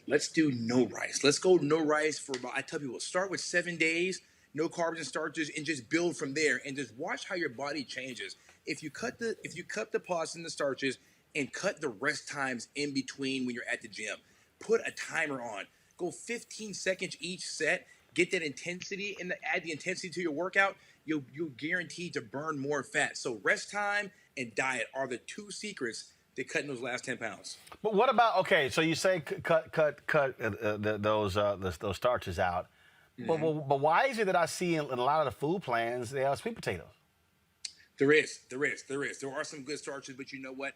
Let's do no rice. Let's go no rice for about, I tell people, start with 7 days, no carbs and starches, and just build from there and just watch how your body changes. If you cut the pasta and the starches and cut the rest times in between when you're at the gym, put a timer on. Go 15 seconds each set, get that intensity and add the intensity to your workout, you'll guaranteed to burn more fat. So rest time and diet are the two secrets to cutting those last 10 pounds. But what about, okay, so you say cut those starches out, but why is it that I see in a lot of the food plans they have sweet potatoes? There is. There are some good starches, but you know what?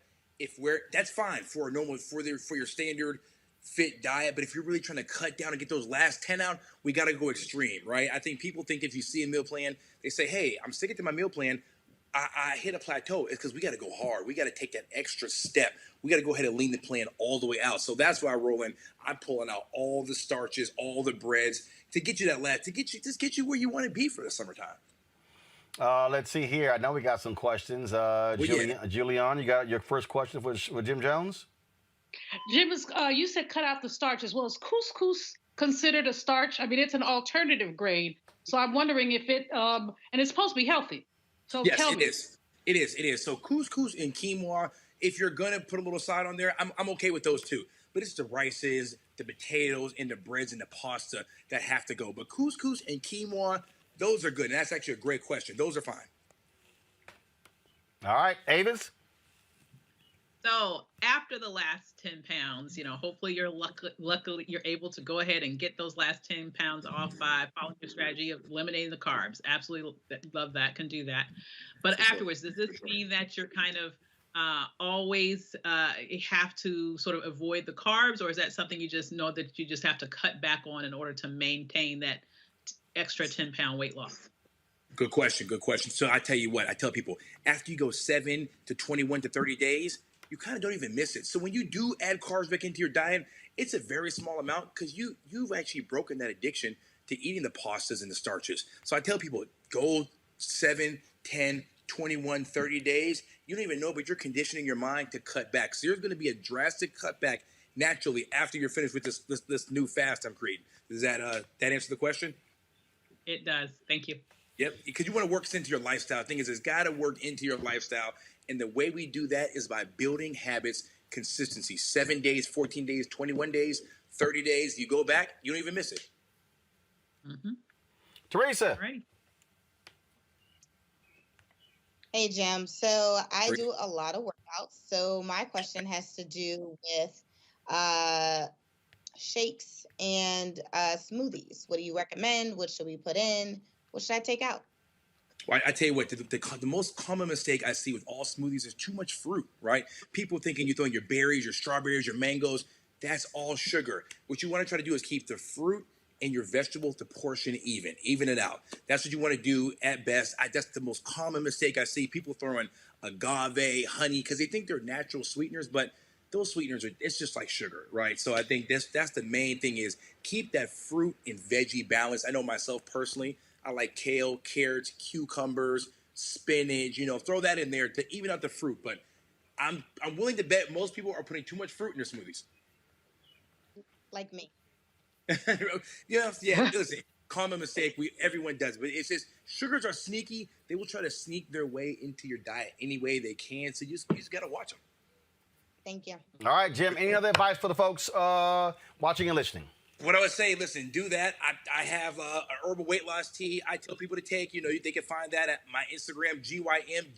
That's fine for a normal, for your standard fit diet. But if you're really trying to cut down and get those last 10 out, we got to go extreme, right? I think people think if you see a meal plan, they say, hey, I'm sticking to my meal plan. I hit a plateau. It's because we got to go hard. We got to take that extra step. We got to go ahead and lean the plan all the way out. So that's why, Roland, I'm pulling out all the starches, all the breads to get you that last, to get you where you want to be for the summertime. Let's see here. I know we got some questions. Julian, you got your first question for Jim Jones? Jim, you said cut out the starches. Well, is couscous considered a starch? I mean, it's an alternative grain. So I'm wondering if it, and it's supposed to be healthy. So yes, tell me. It is. So couscous and quinoa, if you're going to put a little side on there, I'm okay with those too. But it's the rices, the potatoes, and the breads and the pasta that have to go. But couscous and quinoa, those are good. And that's actually a great question. Those are fine. All right, Avis? So after the last 10 pounds, hopefully you're luckily you're able to go ahead and get those last 10 pounds off by following your strategy of eliminating the carbs. Absolutely love that, can do that. But afterwards, does this mean that you're kind of always have to sort of avoid the carbs, or is that something you just know that you just have to cut back on in order to maintain that extra 10-pound weight loss? Good question. So I tell you what, I tell people, after you go 7 to 21 to 30 days, you kind of don't even miss it. So when you do add carbs back into your diet, it's a very small amount because you've actually broken that addiction to eating the pastas and the starches. So I tell people, go 7, 10, 21, 30 days. You don't even know, but you're conditioning your mind to cut back. So there's going to be a drastic cutback naturally after you're finished with this new fast I'm creating. Does that answer the question? It does. Thank you. Yep, because you want to work this into your lifestyle. The thing is, it's got to work into your lifestyle. And the way we do that is by building habits, consistency. 7 days, 14 days, 21 days, 30 days. You go back, you don't even miss it. Mm-hmm. Teresa. Right. Hey, Jim. So I do a lot of workouts. So my question has to do with shakes and smoothies. What do you recommend? What should we put in? What should I take out? Well, I tell you what, the most common mistake I see with all smoothies is too much fruit, right? People thinking you're throwing your berries, your strawberries, your mangoes. That's all sugar. What you want to try to do is keep the fruit and your vegetables to portion even it out. That's what you want to do at best. That's the most common mistake I see. People throwing agave, honey, because they think they're natural sweeteners, but those sweeteners it's just like sugar, right? So I think that's the main thing is keep that fruit and veggie balance. I know myself personally, I like kale, carrots, cucumbers, spinach, throw that in there to even out the fruit. But I'm willing to bet most people are putting too much fruit in their smoothies. Like me. Yeah, listen, common mistake. Everyone does, but it's just sugars are sneaky. They will try to sneak their way into your diet any way they can. So you just got to watch them. Thank you. All right, Jim, any other advice for the folks watching and listening? What I would say, listen, do that. I have an herbal weight loss tea I tell people to take. They can find that at my Instagram, GYMJONEZ,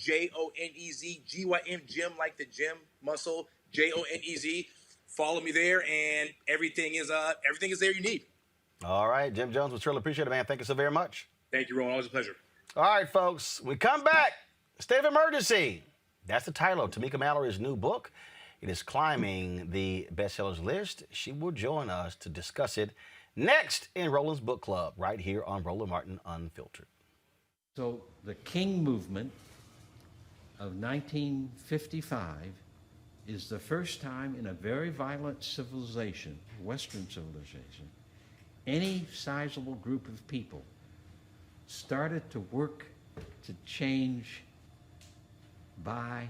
GYM, Jim like the gym muscle, JONEZ. follow me there, and everything is there you need. All right, Jim Jones, we truly appreciate it, man. Thank you so very much. Thank you, Roland. Always a pleasure. All right, folks, we come back. State of emergency. That's the title of Tamika Mallory's new book. It is climbing the bestsellers list. She will join us to discuss it next in Roland's Book Club, right here on Roland Martin Unfiltered. So the King movement of 1955 is the first time in a very violent civilization, Western civilization, any sizable group of people started to work to change by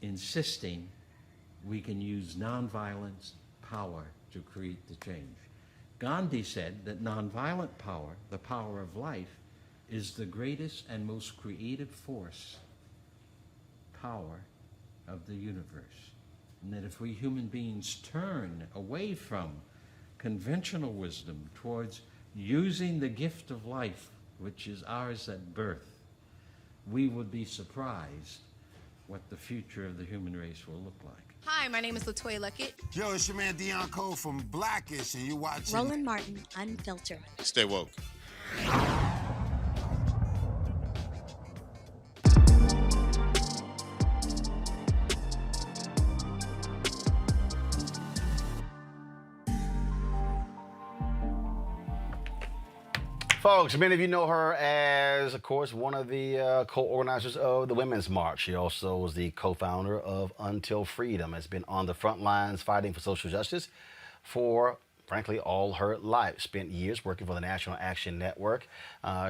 insisting we can use nonviolence power to create the change. Gandhi said that nonviolent power, the power of life, is the greatest and most creative force, power of the universe. And that if we human beings turn away from conventional wisdom towards using the gift of life, which is ours at birth, we would be surprised what the future of the human race will look like. Hi, my name is LaToya Luckett. Yo, it's your man Dion Cole from Blackish, and you're watching Roland Martin Unfiltered. Stay woke. Folks, many of you know her as, of course, one of the co-organizers of the Women's March. She also was the co-founder of Until Freedom, has been on the front lines fighting for social justice for, frankly, all her life. Spent years working for the National Action Network.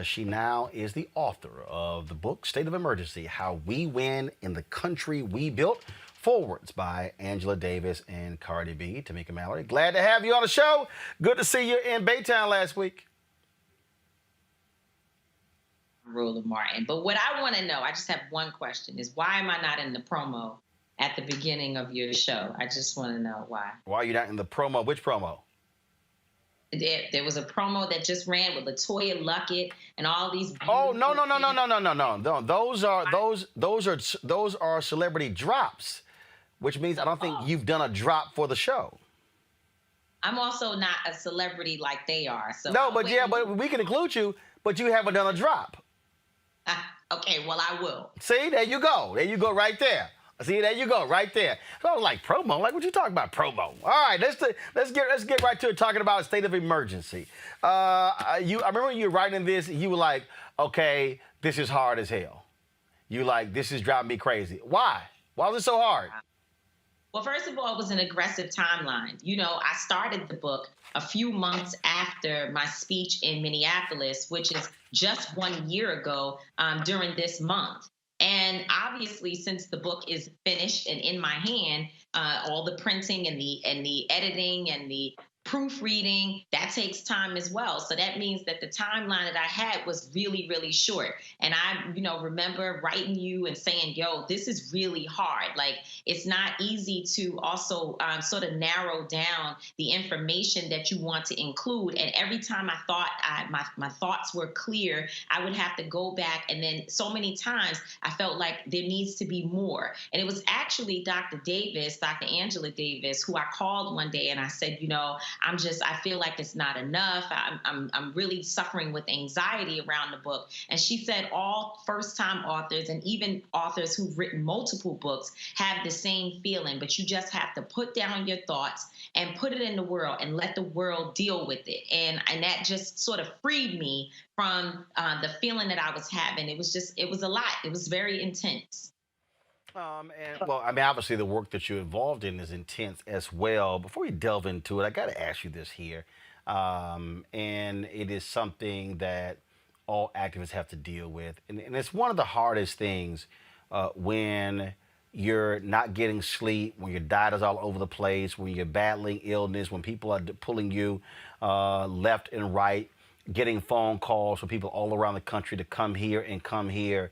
She now is the author of the book, State of Emergency, How We Win in the Country We Built. Forwards by Angela Davis and Cardi B. Tamika Mallory, glad to have you on the show. Good to see you in Baytown last week. Roland Martin. But what I want to know, I just have one question, is why am I not in the promo at the beginning of your show? I just want to know why. Why are you not in the promo? Which promo? There was a promo that just ran with LaToya Luckett and all these. Oh, no. Those are celebrity drops, which means I don't think you've done a drop for the show. I'm also not a celebrity like they are. So no, but we can include you, but you haven't done a drop. Okay, well, I will. See, there you go. There you go right there. See, there you go right there. So I was like, promo? Like, what you talking about, promo? All right, let's get right to it, talking about a state of emergency. I remember you were writing this, you were like, okay, this is hard as hell. You like, this is driving me crazy. Why? Why was it so hard? Well, first of all, it was an aggressive timeline. You know, I started the book a few months after my speech in Minneapolis, which is just 1 year ago during this month. And obviously, since the book is finished and in my hand, all the printing and the editing and the proofreading, that takes time as well. So that means that the timeline that I had was really, really short. And I, remember writing you and saying, yo, this is really hard. Like, it's not easy to also sort of narrow down the information that you want to include. And every time I thought my thoughts were clear, I would have to go back. And then so many times I felt like there needs to be more. And it was actually Dr. Angela Davis, who I called one day and I said, I feel like it's not enough. I'm really suffering with anxiety around the book. And she said all first-time authors and even authors who've written multiple books have the same feeling, but you just have to put down your thoughts and put it in the world and let the world deal with it. And that just sort of freed me from the feeling that I was having. It was a lot. It was very intense. Obviously the work that you're involved in is intense as well. Before we delve into it, I got to ask you this here. And it is something that all activists have to deal with. And it's one of the hardest things when you're not getting sleep, when your diet is all over the place, when you're battling illness, when people are pulling you left and right, getting phone calls from people all around the country to come here and come here.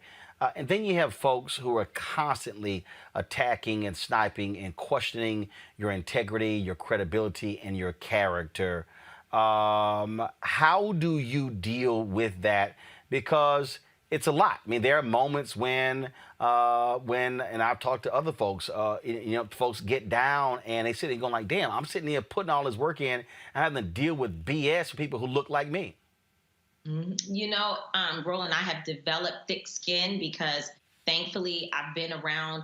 And then you have folks who are constantly attacking and sniping and questioning your integrity, your credibility, and your character. How do you deal with that? Because It's a lot. I mean, there are moments when, and I've talked to other folks, folks get down and they sit there going like, damn, I'm sitting here putting all this work in and having to deal with BS from people who look like me. Roland, I have developed thick skin because thankfully I've been around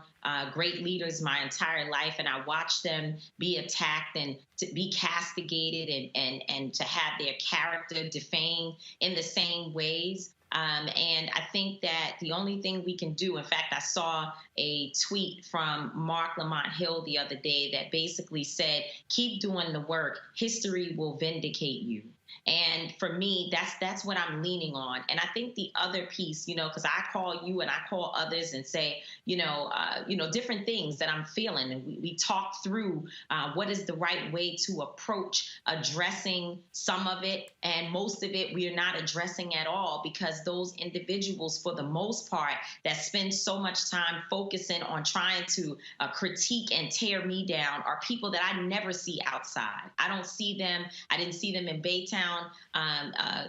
great leaders my entire life, and I watched them be attacked and to be castigated and to have their character defamed in the same ways. And I think that the only thing we can do, in fact, I saw a tweet from Mark Lamont Hill the other day that basically said, keep doing the work. History will vindicate you. And for me, that's what I'm leaning on. And I think the other piece, because I call you and I call others and say, different things that I'm feeling. And we talk through what is the right way to approach addressing some of it. And most of it, we are not addressing at all, because those individuals, for the most part, that spend so much time focusing on trying to critique and tear me down are people that I never see outside. I don't see them. I didn't see them in Baytown,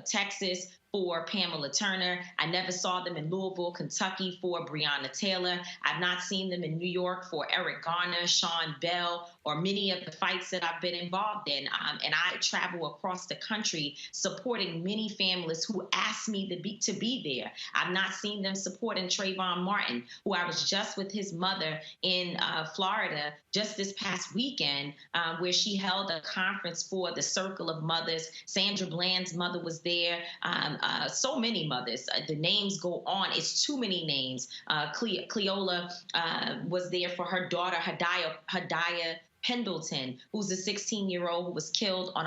Texas, for Pamela Turner. I never saw them in Louisville, Kentucky for Breonna Taylor. I've not seen them in New York for Eric Garner, Sean Bell, or many of the fights that I've been involved in. And I travel across the country supporting many families who asked me to be there. I've not seen them supporting Trayvon Martin, who I was just with his mother in Florida just this past weekend, where she held a conference for the Circle of Mothers. Sandra Bland's mother was there. So many mothers. The names go on. It's too many names. Cleola was there for her daughter, Hadaya Pendleton, who's a 16-year-old who was killed on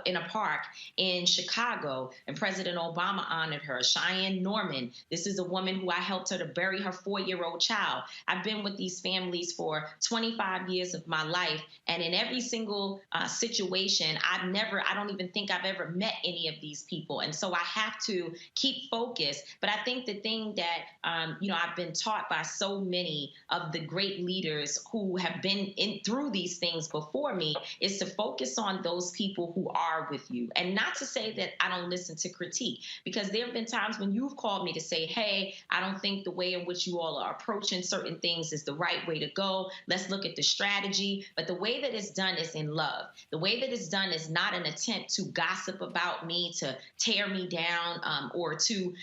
in a park in Chicago, and President Obama honored her. Cheyenne Norman, this is a woman who I helped her to bury her 4-year-old child. I've been with these families for 25 years of my life, and in every single situation, I don't even think I've ever met any of these people, and so I have to keep focused. But I think the thing that I've been taught by so many of the great leaders who have been through these things before me is to focus on those people who are with you, and not to say that I don't listen to critique, because there have been times when you've called me to say, hey, I don't think the way in which you all are approaching certain things is the right way to go. Let's look at the strategy. But the way that it's done is in love. The way that it's done is not an attempt to gossip about me, to tear me down, or to,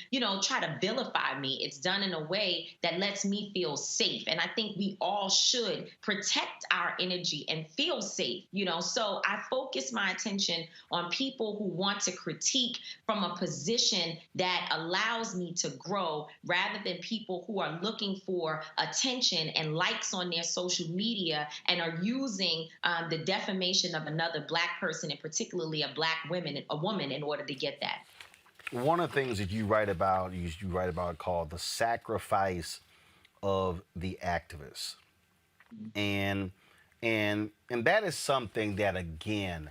try to vilify me. It's done in a way that lets me feel safe. And I think we all should protect our energy and feel safe, so I focus my attention on people who want to critique from a position that allows me to grow, rather than people who are looking for attention and likes on their social media and are using the defamation of another Black person, and particularly a woman, in order to get that. One of the things that you write about called the sacrifice of the activists. And that is something that, again,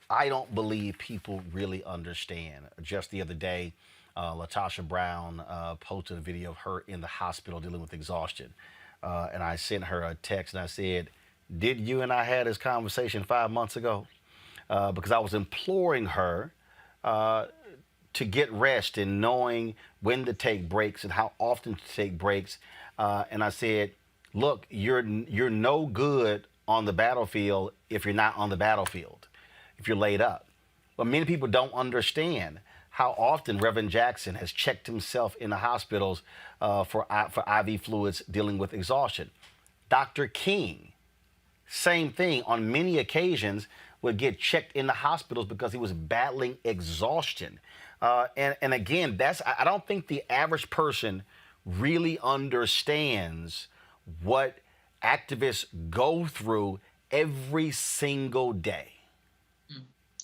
I don't believe people really understand. Just the other day, Latasha Brown posted a video of her in the hospital dealing with exhaustion. And I sent her a text and I said, did you and I had this conversation 5 months ago? Because I was imploring her to get rest and knowing when to take breaks and how often to take breaks. And I said, look, you're no good on the battlefield if you're not on the battlefield, if you're laid up. But many people don't understand how often Reverend Jackson has checked himself in the hospitals for IV fluids dealing with exhaustion. Dr. King, same thing, on many occasions would get checked in the hospitals because he was battling exhaustion. And again, I don't think the average person really understands what activists go through every single day.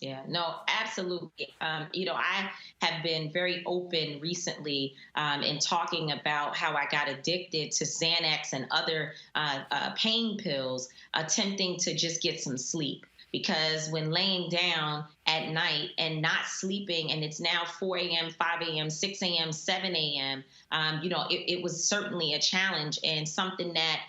Yeah, no, absolutely. I have been very open recently in talking about how I got addicted to Xanax and other pain pills, attempting to just get some sleep. Because when laying down at night and not sleeping, and it's now 4 a.m., 5 a.m., 6 a.m., 7 a.m., it was certainly a challenge and something that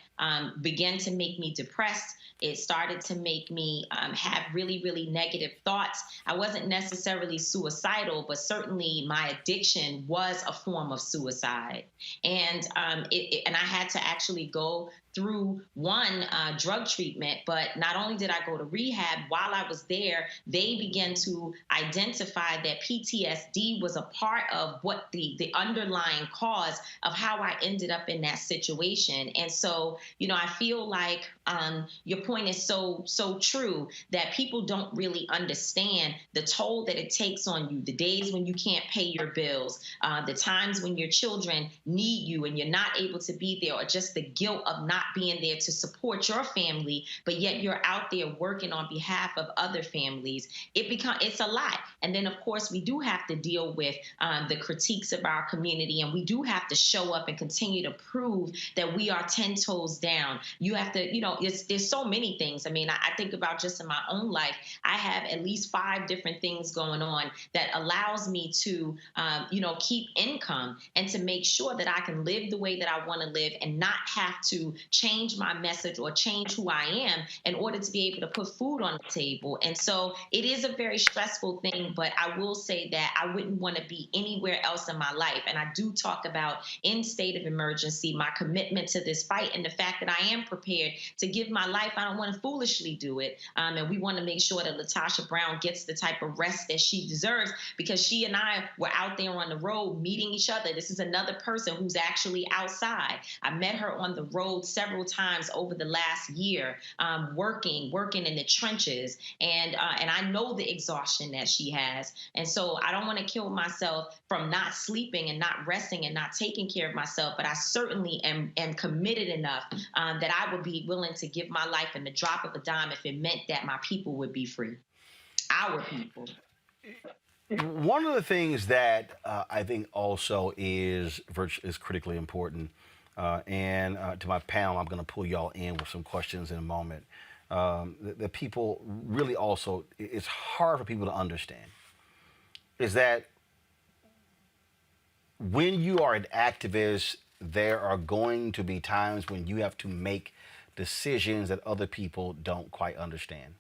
began to make me depressed It started to make me have really, really negative thoughts. I wasn't necessarily suicidal, but certainly my addiction was a form of suicide. And and I had to actually go through one drug treatment, but not only did I go to rehab, while I was there, they began to identify that PTSD was a part of what the underlying cause of how I ended up in that situation. And so, I feel like your point is so true, that people don't really understand the toll that it takes on you, the days when you can't pay your bills, the times when your children need you and you're not able to be there, or just the guilt of not being there to support your family, but yet you're out there working on behalf of other families. It's a lot. And then, of course, we do have to deal with the critiques of our community, and we do have to show up and continue to prove that we are 10 toes down. You have to, there's so many things. I mean, I think about just in my own life, I have at least 5 different things going on that allows me to, keep income and to make sure that I can live the way that I want to live and not have to change my message or change who I am in order to be able to put food on the table. And so it is a very stressful thing, but I will say that I wouldn't want to be anywhere else in my life. And I do talk about, in state of emergency, my commitment to this fight and the fact that I am prepared to give my life. I don't want to foolishly do it. And we want to make sure that LaTosha Brown gets the type of rest that she deserves, because she and I were out there on the road meeting each other. This is another person who's actually outside. I met her on the road several times over the last year, working in the trenches. And I know the exhaustion that she has. And so I don't want to kill myself from not sleeping and not resting and not taking care of myself. But I certainly am committed enough that I would be willing to give my life in the drop of a dime if it meant that my people would be free. Our people. One of the things that I think also is critically important, and to my panel, I'm going to pull y'all in with some questions in a moment. The people really also, it's hard for people to understand, is that when you are an activist, there are going to be times when you have to make decisions that other people don't quite understand.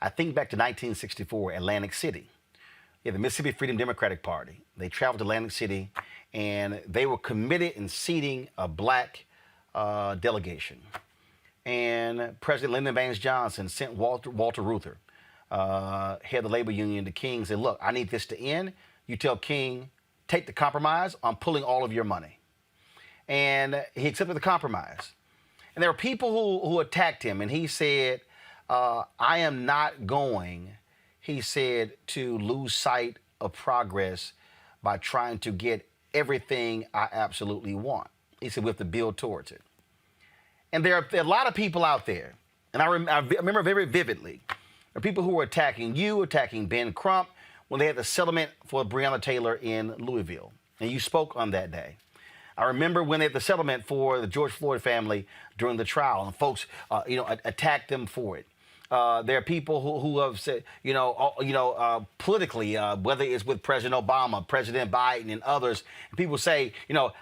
I think back to 1964, Atlantic City. Yeah, the Mississippi Freedom Democratic Party. They traveled to Atlantic City, and they were committed in seating a black delegation. And President Lyndon Baines Johnson sent Walter Reuther, head of the labor union, to King and said, look, I need this to end. You tell King, take the compromise. I'm pulling all of your money. And he accepted the compromise. And there were people who attacked him, and he said, I am not going, he said, to lose sight of progress by trying to get everything I absolutely want. He said, we have to build towards it. And there are a lot of people out there, and I remember very vividly, there are people who were attacking you, attacking Ben Crump, when they had the settlement for Breonna Taylor in Louisville. And you spoke on that day. I remember when they had the settlement for the George Floyd family during the trial, and folks, attacked them for it. There are people who have said, politically, whether it's with President Obama, President Biden, and others, people say,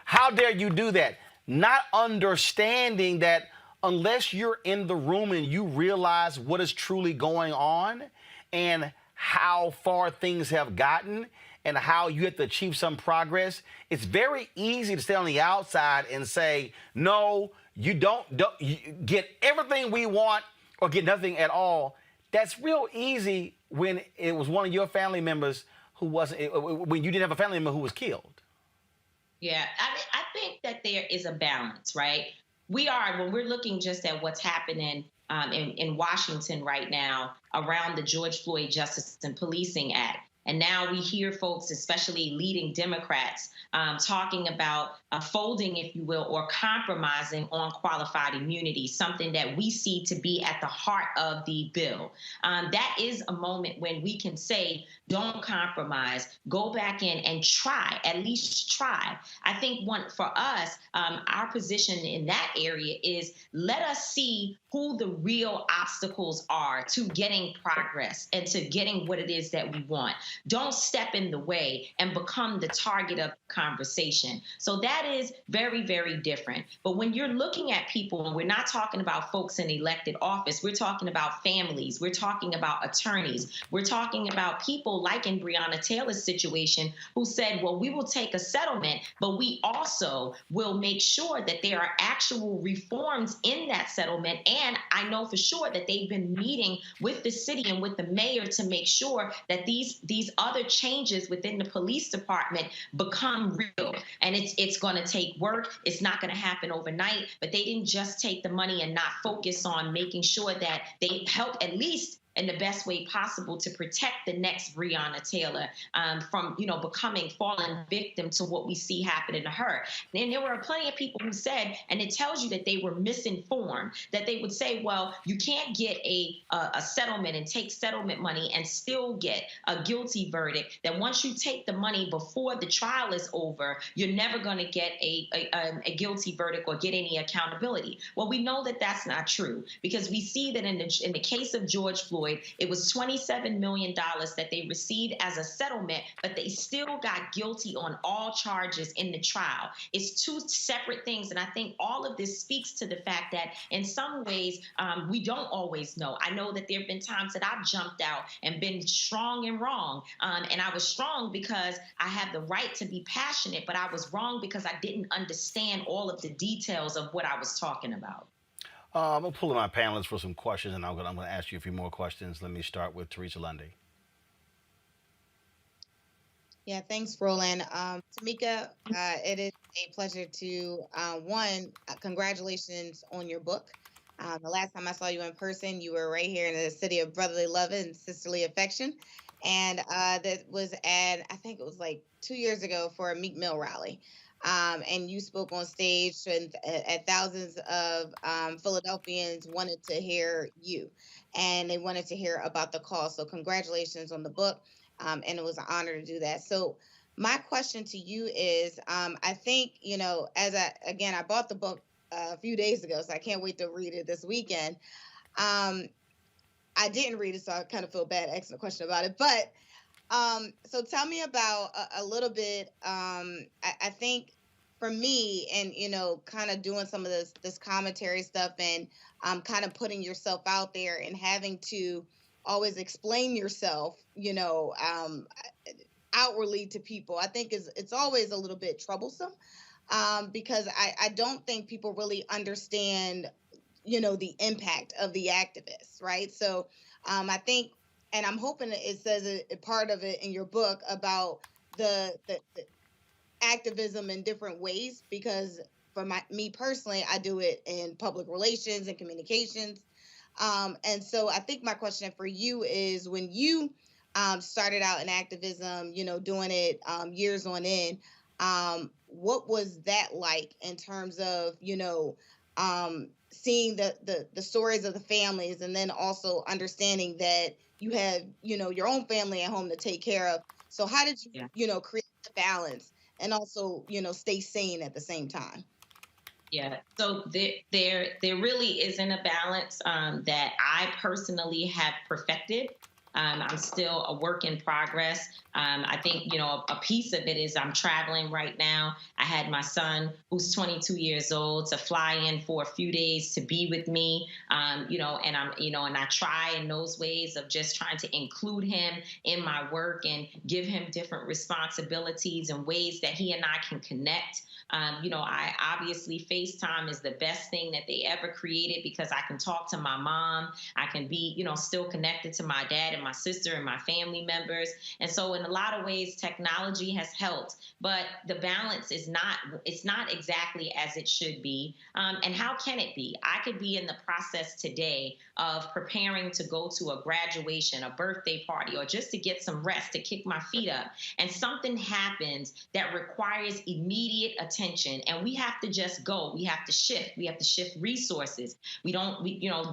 how dare you do that? Not understanding that unless you're in the room and you realize what is truly going on and how far things have gotten and how you have to achieve some progress, it's very easy to stay on the outside and say, no, you don't you get everything we want or get nothing at all. That's real easy when it was one of your family members when you didn't have a family member who was killed. Yeah, I think that there is a balance, right? When we're looking just at what's happening in Washington right now around the George Floyd Justice and Policing Act. And now we hear folks, especially leading Democrats, talking about folding, if you will, or compromising on qualified immunity, something that we see to be at the heart of the bill. That is a moment when we can say, don't compromise, go back in and try, at least try. I think for us, our position in that area is let us see who the real obstacles are to getting progress and to getting what it is that we want. don't step in the way and become the target of conversation. So that is very, very different. But when you're looking at people, and we're not talking about folks in elected office, we're talking about families, we're talking about attorneys, we're talking about people like in Breonna Taylor's situation who said, well, we will take a settlement, but we also will make sure that there are actual reforms in that settlement. And I know for sure that they've been meeting with the city and with the mayor to make sure that these other changes within the police department become real. And it's going to take work. It's not going to happen overnight, but they didn't just take the money and not focus on making sure that they help at least in the best way possible to protect the next Breonna Taylor from, falling victim to what we see happening to her. And there were plenty of people who said, and it tells you that they were misinformed, that they would say, well, you can't get a settlement and take settlement money and still get a guilty verdict, that once you take the money before the trial is over, you're never going to get a guilty verdict or get any accountability. Well, we know that that's not true, because we see that in the case of George Floyd, it was $27 million that they received as a settlement, but they still got guilty on all charges in the trial. It's two separate things. And I think all of this speaks to the fact that in some ways, we don't always know. I know that there have been times that I've jumped out and been strong and wrong. And I was strong because I had the right to be passionate, but I was wrong because I didn't understand all of the details of what I was talking about. I'm going to pull in my panelists for some questions, and I'm going to ask you a few more questions. Let me start with Teresa Lundy. Yeah, thanks, Roland. Tamika, it is a pleasure to, congratulations on your book. The last time I saw you in person, you were right here in the city of brotherly love and sisterly affection. And that was I think it was like 2 years ago for a Meek Mill rally. And you spoke on stage, and thousands of Philadelphians wanted to hear you, and they wanted to hear about the cause. So congratulations on the book, and it was an honor to do that. So my question to you is, I think, I bought the book a few days ago, so I can't wait to read it this weekend. I didn't read it, so I kind of feel bad asking a question about it, but so tell me about a little bit. I think for me, and kind of doing some of this commentary stuff, and kind of putting yourself out there and having to always explain yourself, outwardly to people, I think it's always a little bit troublesome, because I don't think people really understand, the impact of the activists, right? So I think. And I'm hoping it says a part of it in your book about the activism in different ways, because for me personally, I do it in public relations and communications. And so I think my question for you is, when you started out in activism, doing it years on end, what was that like in terms of, seeing the stories of the families, and then also understanding that you have, your own family at home to take care of. So how did you, create the balance and also, stay sane at the same time? Yeah, so there really isn't a balance that I personally have perfected. I'm still a work in progress. I think, a piece of it is I'm traveling right now. I had my son, who's 22 years old, to fly in for a few days to be with me, and I try in those ways of just trying to include him in my work and give him different responsibilities and ways that he and I can connect. I obviously FaceTime is the best thing that they ever created, because I can talk to my mom. I can be, still connected to my dad and my sister and my family members. And so in a lot of ways, technology has helped, but the balance is it's not exactly as it should be. And how can it be? I could be in the process today of preparing to go to a graduation, a birthday party, or just to get some rest, to kick my feet up. And something happens that requires immediate attention, and we have to just go. We have to shift. We have to shift resources. We don't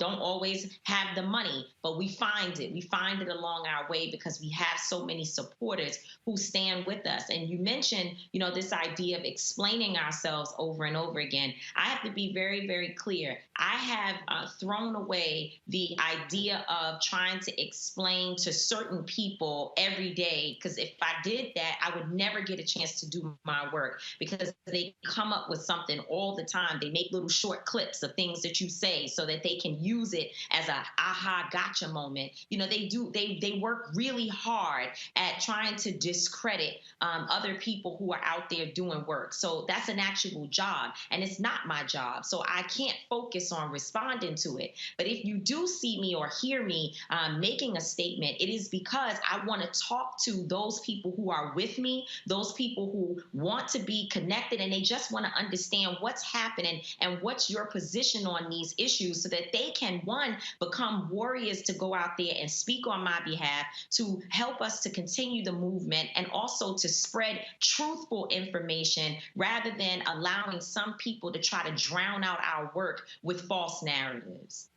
always have the money, but we find it. We find find it along our way because we have so many supporters who stand with us. And you mentioned, this idea of explaining ourselves over and over again. I have to be very, very clear. I have thrown away the idea of trying to explain to certain people every day, because if I did that, I would never get a chance to do my work, because they come up with something all the time. They make little short clips of things that you say so that they can use it as a aha gotcha moment. They work really hard at trying to discredit other people who are out there doing work. So that's an actual job, and it's not my job. So I can't focus on responding to it. But if you do see me or hear me making a statement, it is because I want to talk to those people who are with me, those people who want to be connected, and they just want to understand what's happening and what's your position on these issues, so that they can, one, become warriors to go out there and speak on my behalf, to help us to continue the movement, and also to spread truthful information rather than allowing some people to try to drown out our work with false narratives.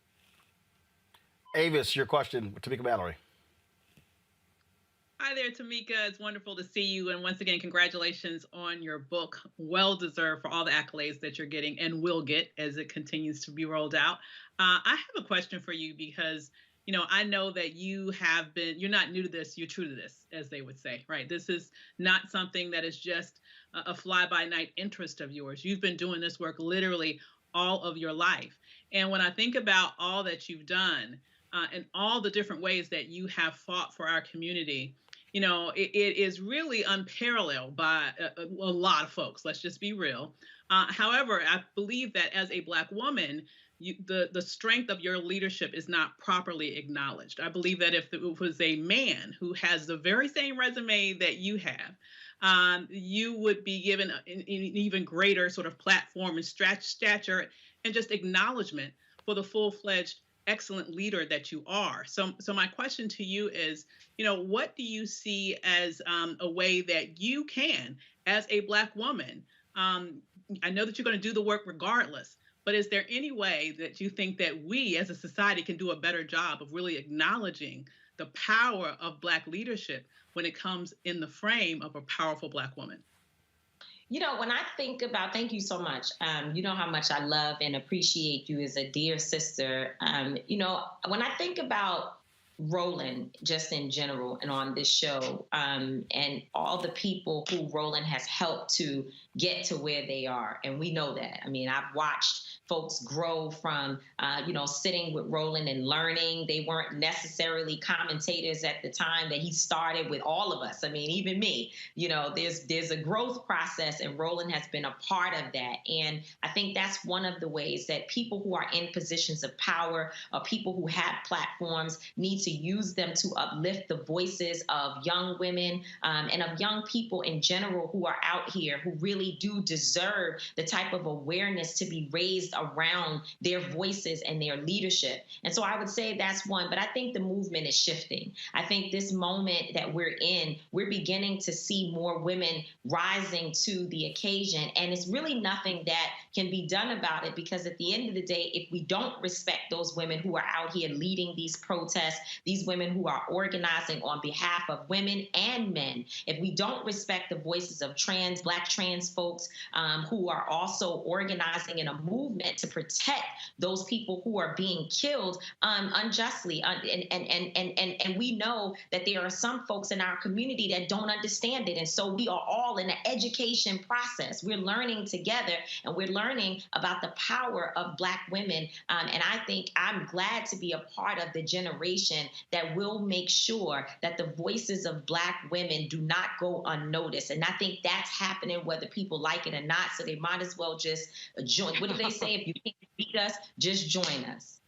Avis, your question, Tamika Mallory. Hi there, Tamika. It's wonderful to see you. And once again, congratulations on your book. Well deserved for all the accolades that you're getting and will get as it continues to be rolled out. I have a question for you because, I know that you're not new to this, you're true to this, as they would say, right? This is not something that is just a fly-by-night interest of yours. You've been doing this work literally all of your life. And when I think about all that you've done and all the different ways that you have fought for our community, it is really unparalleled by a lot of folks. Let's just be real. However, I believe that as a Black woman, the strength of your leadership is not properly acknowledged. I believe that if it was a man who has the very same resume that you have, you would be given an even greater sort of platform and stature and just acknowledgement for the full-fledged excellent leader that you are. So my question to you is, what do you see as a way that you can, as a Black woman, I know that you're going to do the work regardless, but is there any way that you think that we as a society can do a better job of really acknowledging the power of Black leadership when it comes in the frame of a powerful Black woman? When I think about, thank you so much. You know how much I love and appreciate you as a dear sister. When I think about Roland, just in general, and on this show, and all the people who Roland has helped to get to where they are. And we know that. I mean, I've watched folks grow from, sitting with Roland and learning. They weren't necessarily commentators at the time that he started with all of us. I mean, even me, there's a growth process, and Roland has been a part of that. And I think that's one of the ways that people who are in positions of power, or people who have platforms, need to use them to uplift the voices of young women and of young people in general who are out here, who really do deserve the type of awareness to be raised around their voices and their leadership. And so I would say that's one, but I think the movement is shifting. I think this moment that we're in, we're beginning to see more women rising to the occasion. And it's really nothing that can be done about it, because at the end of the day, if we don't respect those women who are out here leading these protests, these women who are organizing on behalf of women and men, if we don't respect the voices of Black trans folks who are also organizing in a movement to protect those people who are being killed unjustly, and we know that there are some folks in our community that don't understand it, and so we are all in an education process. We're learning together, and we're learning about the power of Black women, and I think I'm glad to be a part of the generation that will make sure that the voices of Black women do not go unnoticed. And I think that's happening whether people like it or not, so they might as well just join. What do they say? If you can't beat us, just join us.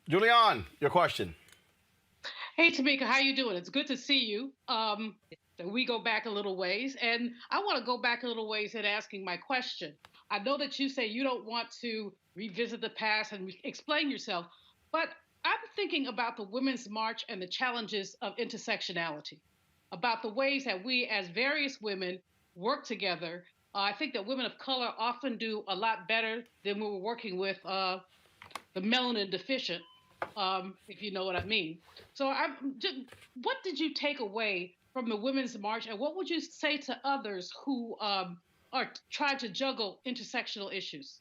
Julianne, your question. Hey, Tamika, how you doing? It's good to see you. We go back a little ways, and I want to go back a little ways in asking my question. I know that you say you don't want to revisit the past and explain yourself, but I'm thinking about the Women's March and the challenges of intersectionality, about the ways that we as various women work together. I think that women of color often do a lot better than we were working with the melanin deficient. if you know what I mean. So, what did you take away from the Women's March, and what would you say to others who are trying to juggle intersectional issues?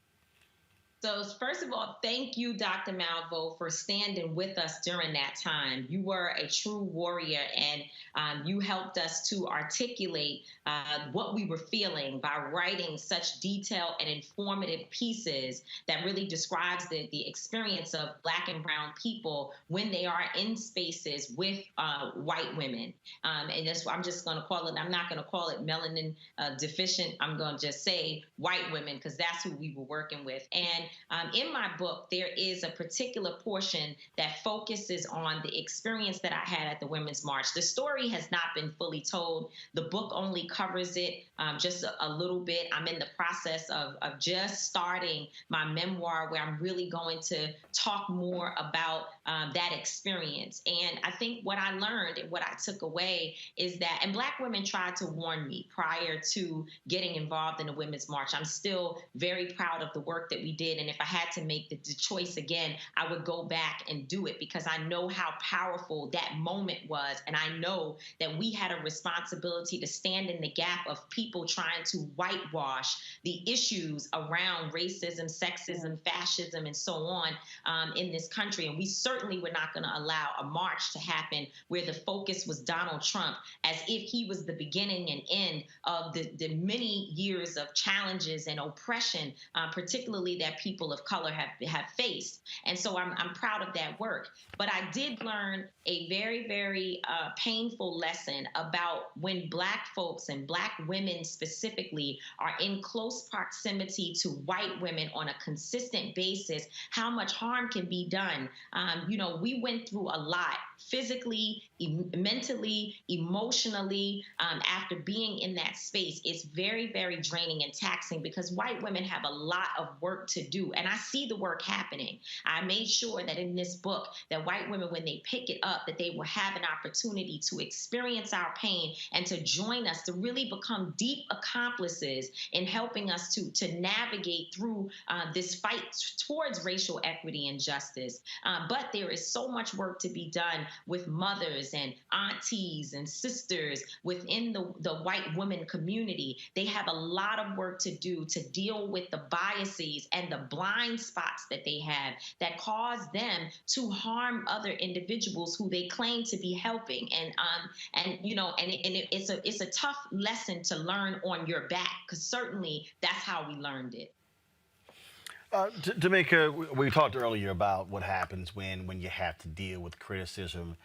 So first of all, thank you, Dr. Malvo, for standing with us during that time. You were a true warrior, and you helped us to articulate what we were feeling by writing such detailed and informative pieces that really describes the experience of Black and Brown people when they are in spaces with white women. And that's what I'm just going to call it. I'm not going to call it melanin deficient. I'm going to just say white women, because that's who we were working with. And in my book, there is a particular portion that focuses on the experience that I had at the Women's March. The story has not been fully told. The book only covers it just a little bit. I'm in the process of just starting my memoir, where I'm really going to talk more about that experience. And I think what I learned and what I took away is that, and Black women tried to warn me prior to getting involved in the Women's March. I'm still very proud of the work that we did. And if I had to make the choice again, I would go back and do it, because I know how powerful that moment was. And I know that we had a responsibility to stand in the gap of people trying to whitewash the issues around racism, sexism, fascism, and so on in this country. And we certainly were not going to allow a march to happen where the focus was Donald Trump, as if he was the beginning and end of the many years of challenges and oppression, particularly that people of color have faced. And so I'm proud of that work. But I did learn a very, very painful lesson about when Black folks and Black women specifically are in close proximity to white women on a consistent basis, how much harm can be done. We went through a lot physically, mentally, emotionally, after being in that space. It's very, very draining and taxing, because white women have a lot of work to do. And I see the work happening. I made sure that in this book, that white women, when they pick it up, that they will have an opportunity to experience our pain and to join us, to really become deep accomplices in helping us to navigate through this fight towards racial equity and justice. But there is so much work to be done with mothers and aunties and sisters within the white woman community. They have a lot of work to do to deal with the biases and the blind spots that they have that cause them to harm other individuals who they claim to be helping. It's a tough lesson to learn on your back, because certainly that's how we learned it. Tamika, we talked earlier about what happens when you have to deal with criticism.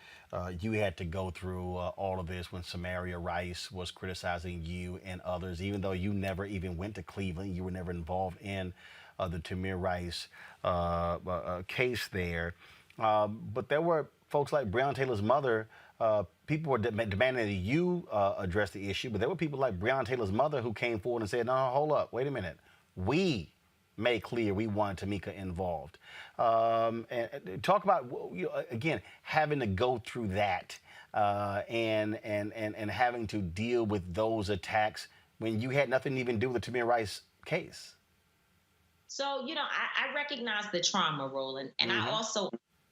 You had to go through all of this when Samaria Rice was criticizing you and others, even though you never even went to Cleveland. You were never involved in the Tamir Rice case there. But there were folks like Breonna Taylor's mother. People were demanding that you address the issue, but there were people like Breonna Taylor's mother who came forward and said, no, hold up, wait a minute. We made clear we want Tamika involved. And talk about, again, having to go through that and having to deal with those attacks when you had nothing to even do with the Tamir Rice case. So, I recognize the trauma, Roland, and I also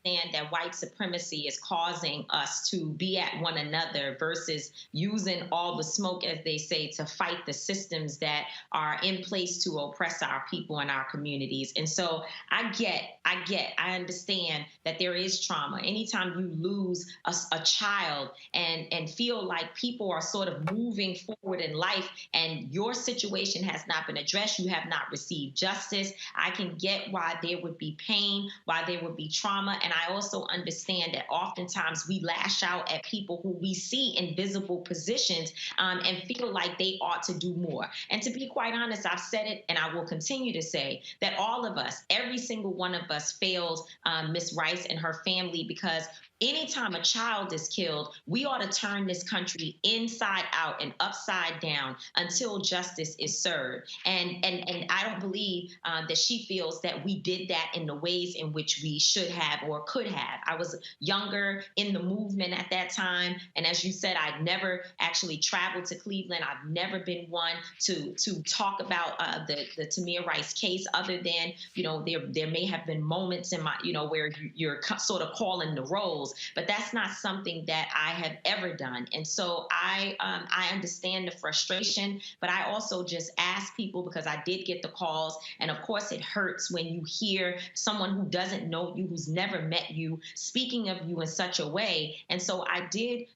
understand that white supremacy is causing us to be at one another versus using all the smoke, as they say, to fight the systems that are in place to oppress our people and our communities. And so I understand that there is trauma. Anytime you lose a child and feel like people are sort of moving forward in life and your situation has not been addressed, you have not received justice, I can get why there would be pain, why there would be trauma. And I also understand that oftentimes we lash out at people who we see in visible positions and feel like they ought to do more. And to be quite honest, I've said it and I will continue to say that all of us, every single one of us fails Miss Rice and her family, because anytime a child is killed, we ought to turn this country inside out and upside down until justice is served. And I don't believe that she feels that we did that in the ways in which we should have, or could have. I was younger in the movement at that time. And as you said, I'd never actually traveled to Cleveland. I've never been one to talk about the Tamir Rice case, other than, there may have been moments in my, where you're sort of calling the roles, but that's not something that I have ever done. And so I understand the frustration, but I also just ask people, because I did get the calls. And of course it hurts when you hear someone who doesn't know you, who's never met you, speaking of you in such a way. And so I did,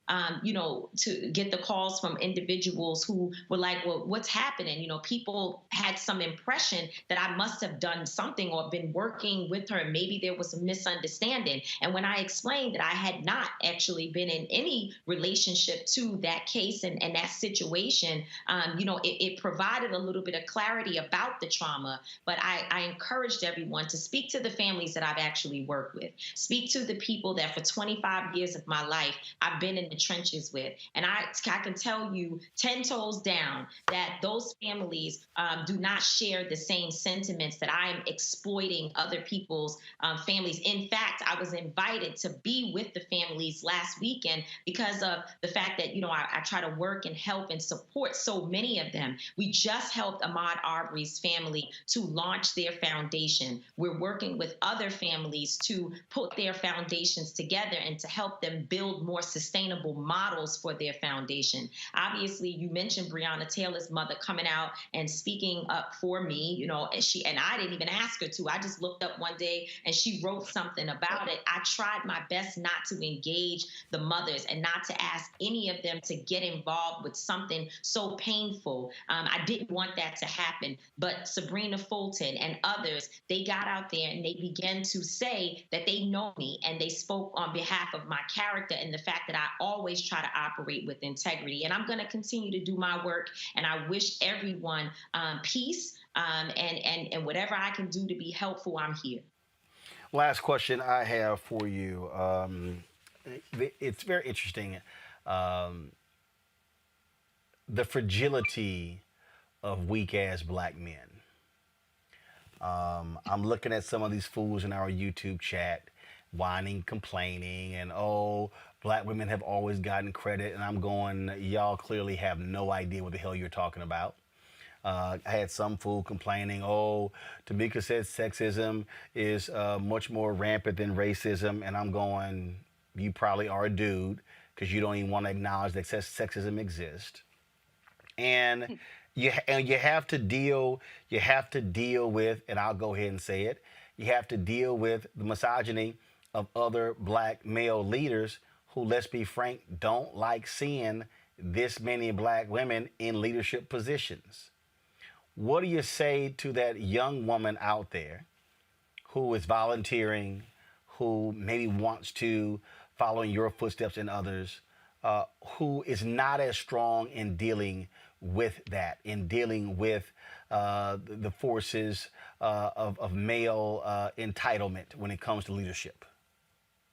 to get the calls from individuals who were like, well, what's happening? People had some impression that I must have done something or been working with her. Maybe there was a misunderstanding. And when I explained that I had not actually been in any relationship to that case and that situation, it provided a little bit of clarity about the trauma. But I encouraged everyone to speak to the families that I've actually worked with, speak to the people that for 25 years of my life I've been in the trenches with. And I can tell you 10 toes down that those families do not share the same sentiments that I am exploiting other people's families. In fact, I was invited to be with the families last weekend because of the fact that, I try to work and help and support so many of them. We just helped Ahmaud Arbery's family to launch their foundation. We're working with other families to put their foundations together and to help them build more sustainable models for their foundation. Obviously, you mentioned Breonna Taylor's mother coming out and speaking up for me, and I didn't even ask her to. I just looked up one day and she wrote something about it. I tried my best not to engage the mothers and not to ask any of them to get involved with something so painful. I didn't want that to happen. But Sabrina Fulton and others, they got out there and they began to say that they know me, and they spoke on behalf of my character and the fact that I always try to operate with integrity. And I'm going to continue to do my work. And I wish everyone peace, and whatever I can do to be helpful, I'm here. Last question I have for you. It's very interesting. The fragility of weak-ass black men. I'm looking at some of these fools in our YouTube chat, whining, complaining, and black women have always gotten credit. And I'm going, y'all clearly have no idea what the hell you're talking about. I had some fool complaining, Tamika said sexism is much more rampant than racism. And I'm going, you probably are a dude because you don't even want to acknowledge that sexism exists. And you have to deal with, and I'll go ahead and say it, you have to deal with the misogyny of other black male leaders who, let's be frank, don't like seeing this many black women in leadership positions. What do you say to that young woman out there who is volunteering, who maybe wants to follow in your footsteps and others, who is not as strong in dealing with that, in dealing with the forces of male entitlement when it comes to leadership?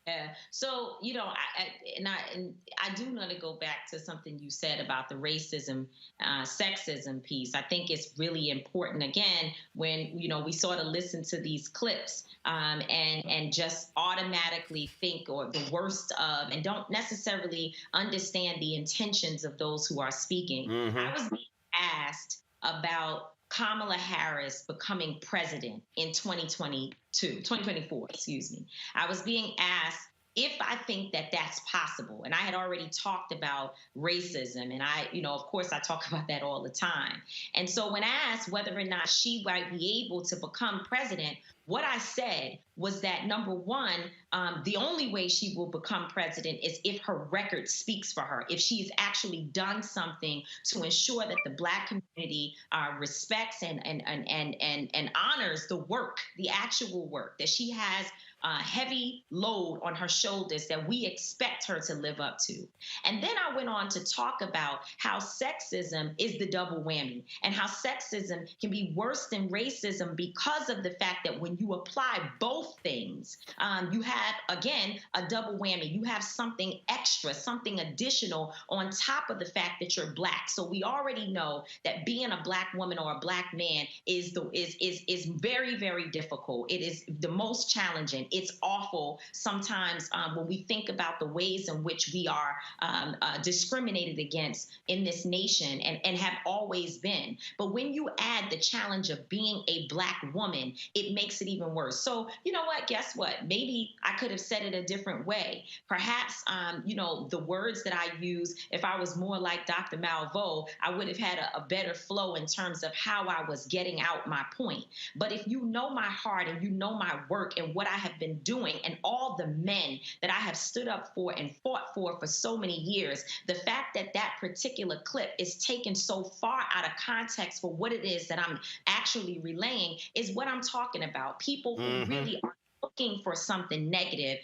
Yeah. So, I do want to go back to something you said about the racism, sexism piece. I think it's really important, again, when, we sort of listen to these clips and just automatically think or the worst of, and don't necessarily understand the intentions of those who are speaking. Mm-hmm. I was being asked about Kamala Harris becoming president in 2024, excuse me. I was being asked if I think that that's possible. And I had already talked about racism. And of course, I talk about that all the time. And so when asked whether or not she might be able to become president, what I said was that, number one, the only way she will become president is if her record speaks for her, if she's actually done something to ensure that the Black community respects and honors the work, the actual work, that she has a heavy load on her shoulders that we expect her to live up to. And then I went on to talk about how sexism is the double whammy and how sexism can be worse than racism because of the fact that when you apply both things, you have, again, a double whammy. You have something extra, something additional on top of the fact that you're Black. So we already know that being a Black woman or a Black man is very, very difficult. It is the most challenging. it's awful sometimes when we think about the ways in which we are discriminated against in this nation and have always been. But when you add the challenge of being a Black woman, it makes it even worse. So, you know what? Guess what? Maybe I could have said it a different way. Perhaps, the words that I use, if I was more like Dr. Malveaux, I would have had a better flow in terms of how I was getting out my point. But if you know my heart and you know my work and what I have been doing and all the men that I have stood up for and fought for so many years, the fact that that particular clip is taken so far out of context for what it is that I'm actually relaying is what I'm talking about. People who really are looking for something negative,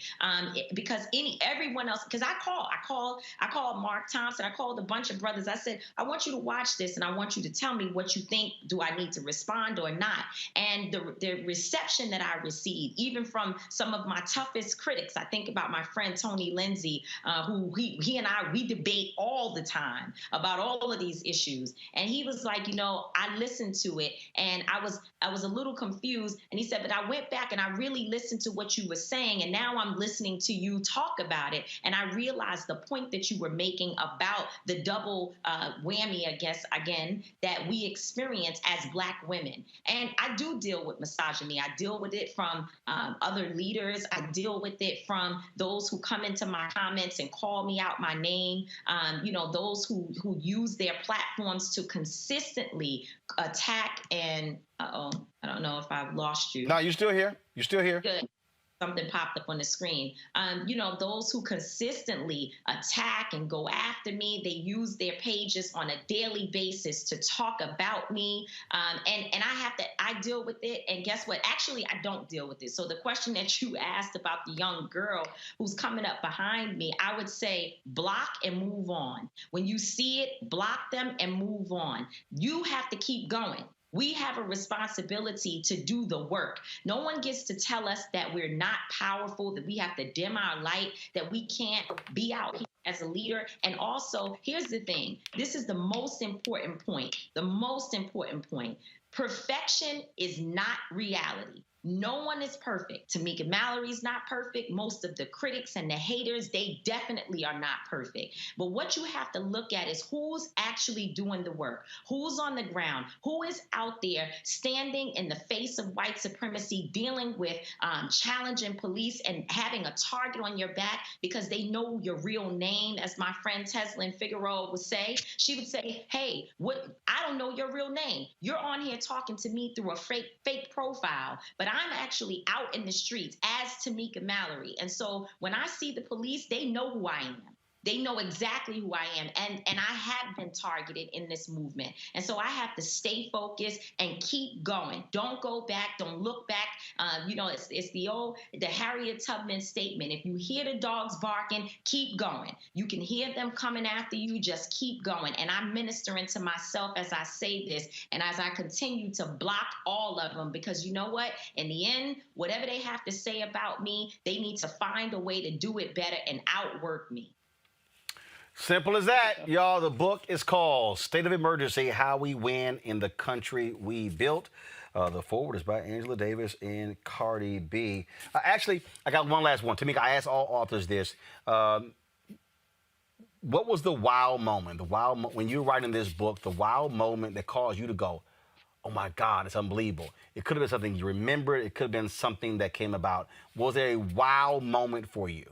because everyone else, because I called Mark Thompson, I called a bunch of brothers. I said, I want you to watch this and I want you to tell me what you think. Do I need to respond or not? And the reception that I received, even from some of my toughest critics, I think about my friend Tony Lindsay, who he and we debate all the time about all of these issues. And he was like, I listened to it and I was a little confused. And he said, but I went back and I really listened to what you were saying, and now I'm listening to you talk about it, and I realized the point that you were making about the double whammy, I guess, again, that we experience as Black women. And I do deal with misogyny. I deal with it from other leaders. I deal with it from those who come into my comments and call me out my name, those who use their platforms to consistently attack and I don't know if I've lost you. No, you're still here. You're still here. Good. Something popped up on the screen. Those who consistently attack and go after me, they use their pages on a daily basis to talk about me. And I deal with it. And guess what? Actually, I don't deal with it. So the question that you asked about the young girl who's coming up behind me, I would say block and move on. When you see it, block them and move on. You have to keep going. We have a responsibility to do the work. No one gets to tell us that we're not powerful, that we have to dim our light, that we can't be out here as a leader. And also, here's the thing. This is the most important point. The most important point. Perfection is not reality. No one is perfect. Tamika Mallory's not perfect. Most of the critics and the haters, they definitely are not perfect. But what you have to look at is who's actually doing the work, who's on the ground, who is out there standing in the face of white supremacy, dealing with challenging police and having a target on your back because they know your real name, as my friend Teslin Figueroa would say. She would say, hey, I don't know your real name. You're on here talking to me through a fake profile, but I'm actually out in the streets as Tamika Mallory. And so when I see the police, they know who I am. They know exactly who I am. And I have been targeted in this movement. And so I have to stay focused and keep going. Don't go back. Don't look back. It's the Harriet Tubman statement. If you hear the dogs barking, keep going. You can hear them coming after you. Just keep going. And I'm ministering to myself as I say this and as I continue to block all of them, because you know what? In the end, whatever they have to say about me, they need to find a way to do it better and outwork me. Simple as that, y'all. The book is called State of Emergency, How We Win in the Country We Built. The forward is by Angela Davis and Cardi B. Actually, I got one last one. Tamika, I asked all authors this. What was the wow moment? When you were writing this book, the wow moment that caused you to go, oh my God, it's unbelievable. It could have been something you remembered. It could have been something that came about. Was there a wow moment for you?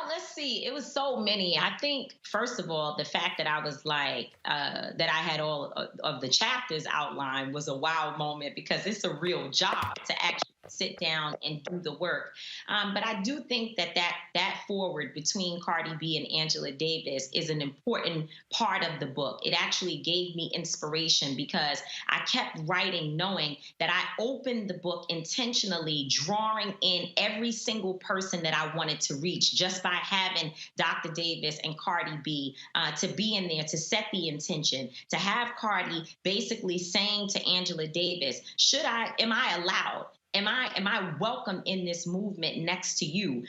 Let's see. It was so many. I think, first of all, the fact that I was like, that I had all of the chapters outlined was a wow moment, because it's a real job to actually sit down and do the work. But I do think that forward between Cardi B and Angela Davis is an important part of the book. It actually gave me inspiration, because I kept writing knowing that I opened the book intentionally, drawing in every single person that I wanted to reach just by having Dr. Davis and Cardi B to be in there, to set the intention, to have Cardi basically saying to Angela Davis, am I allowed? Am I welcome in this movement next to you?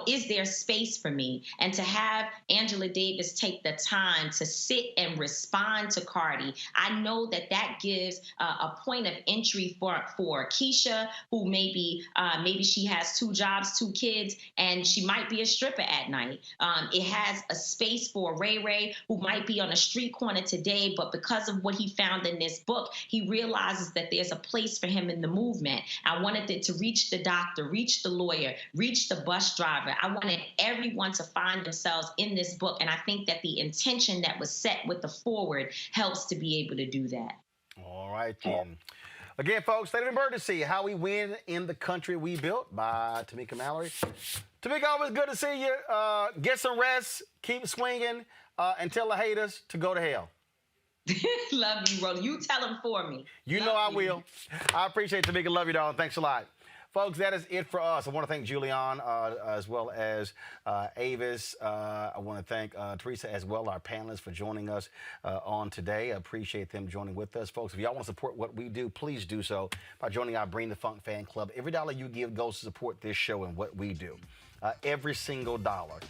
Is there space for me? And to have Angela Davis take the time to sit and respond to Cardi, I know that gives a point of entry for Keisha, who maybe she has 2 jobs, 2 kids, and she might be a stripper at night. It has a space for Ray Ray, who might be on a street corner today, but because of what he found in this book, he realizes that there's a place for him in the movement. I wanted it to reach the doctor, reach the lawyer, reach the bus driver. I wanted everyone to find themselves in this book. And I think that the intention that was set with the forward helps to be able to do that. All right, then. Again, folks, State of Emergency, How We Win in the Country We Built by Tamika Mallory. Tamika, always good to see you. Get some rest, keep swinging, and tell the haters to go to hell. Love you, Roland. You tell them for me. You know I will. I appreciate it, Tamika. Love you, dog. Thanks a lot. Folks, that is it for us. I want to thank Julian as well as Avis. I want to thank Teresa as well, our panelists, for joining us on today. I appreciate them joining with us. Folks, if y'all want to support what we do, please do so by joining our Bring the Funk fan club. Every dollar you give goes to support this show and what we do. Every single dollar.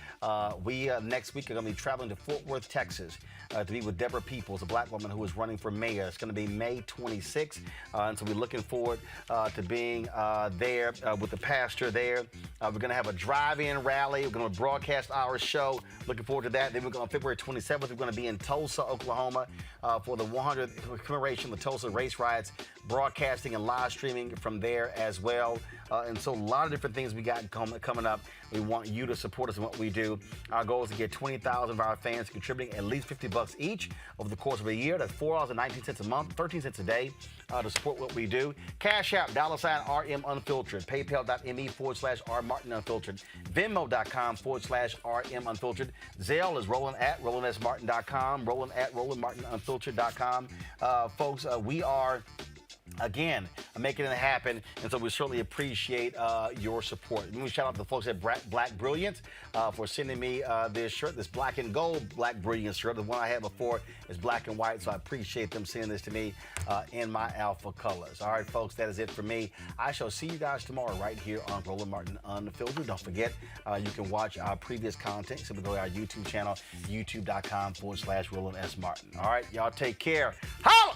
We next week are going to be traveling to Fort Worth, Texas, to be with Deborah Peoples, a black woman who is running for mayor. It's going to be May 26th, and so we're looking forward to being there with the pastor there. We're going to have a drive-in rally. We're going to broadcast our show. Looking forward to that. Then we're going on February 27th. We're going to be in Tulsa, Oklahoma, for the 100th commemoration of the Tulsa race riots, broadcasting and live streaming from there as well. And so a lot of different things we got coming up. We want you to support us in what we do. Our goal is to get 20,000 of our fans contributing at least $50 each over the course of a year. That's $4.19 a month, 13 cents a day to support what we do. Cash App, $RM Unfiltered, PayPal.me/R Martin Unfiltered, Venmo.com/RM Unfiltered. Zelle is Roland at RolandSMartin.com, Roland at RolandMartinUnfiltered.com. Folks, we are again making it happen, and so we certainly appreciate your support. Let me shout out to the folks at Black Brilliance for sending me this shirt, this black and gold Black Brilliance shirt. The one I had before is black and white, so I appreciate them sending this to me in my alpha colors. All right, folks, that is it for me. I shall see you guys tomorrow right here on Roland Martin Unfiltered. Don't forget, you can watch our previous content. Simply go to our YouTube channel, youtube.com/Roland S. Martin. All right, y'all take care. Holla!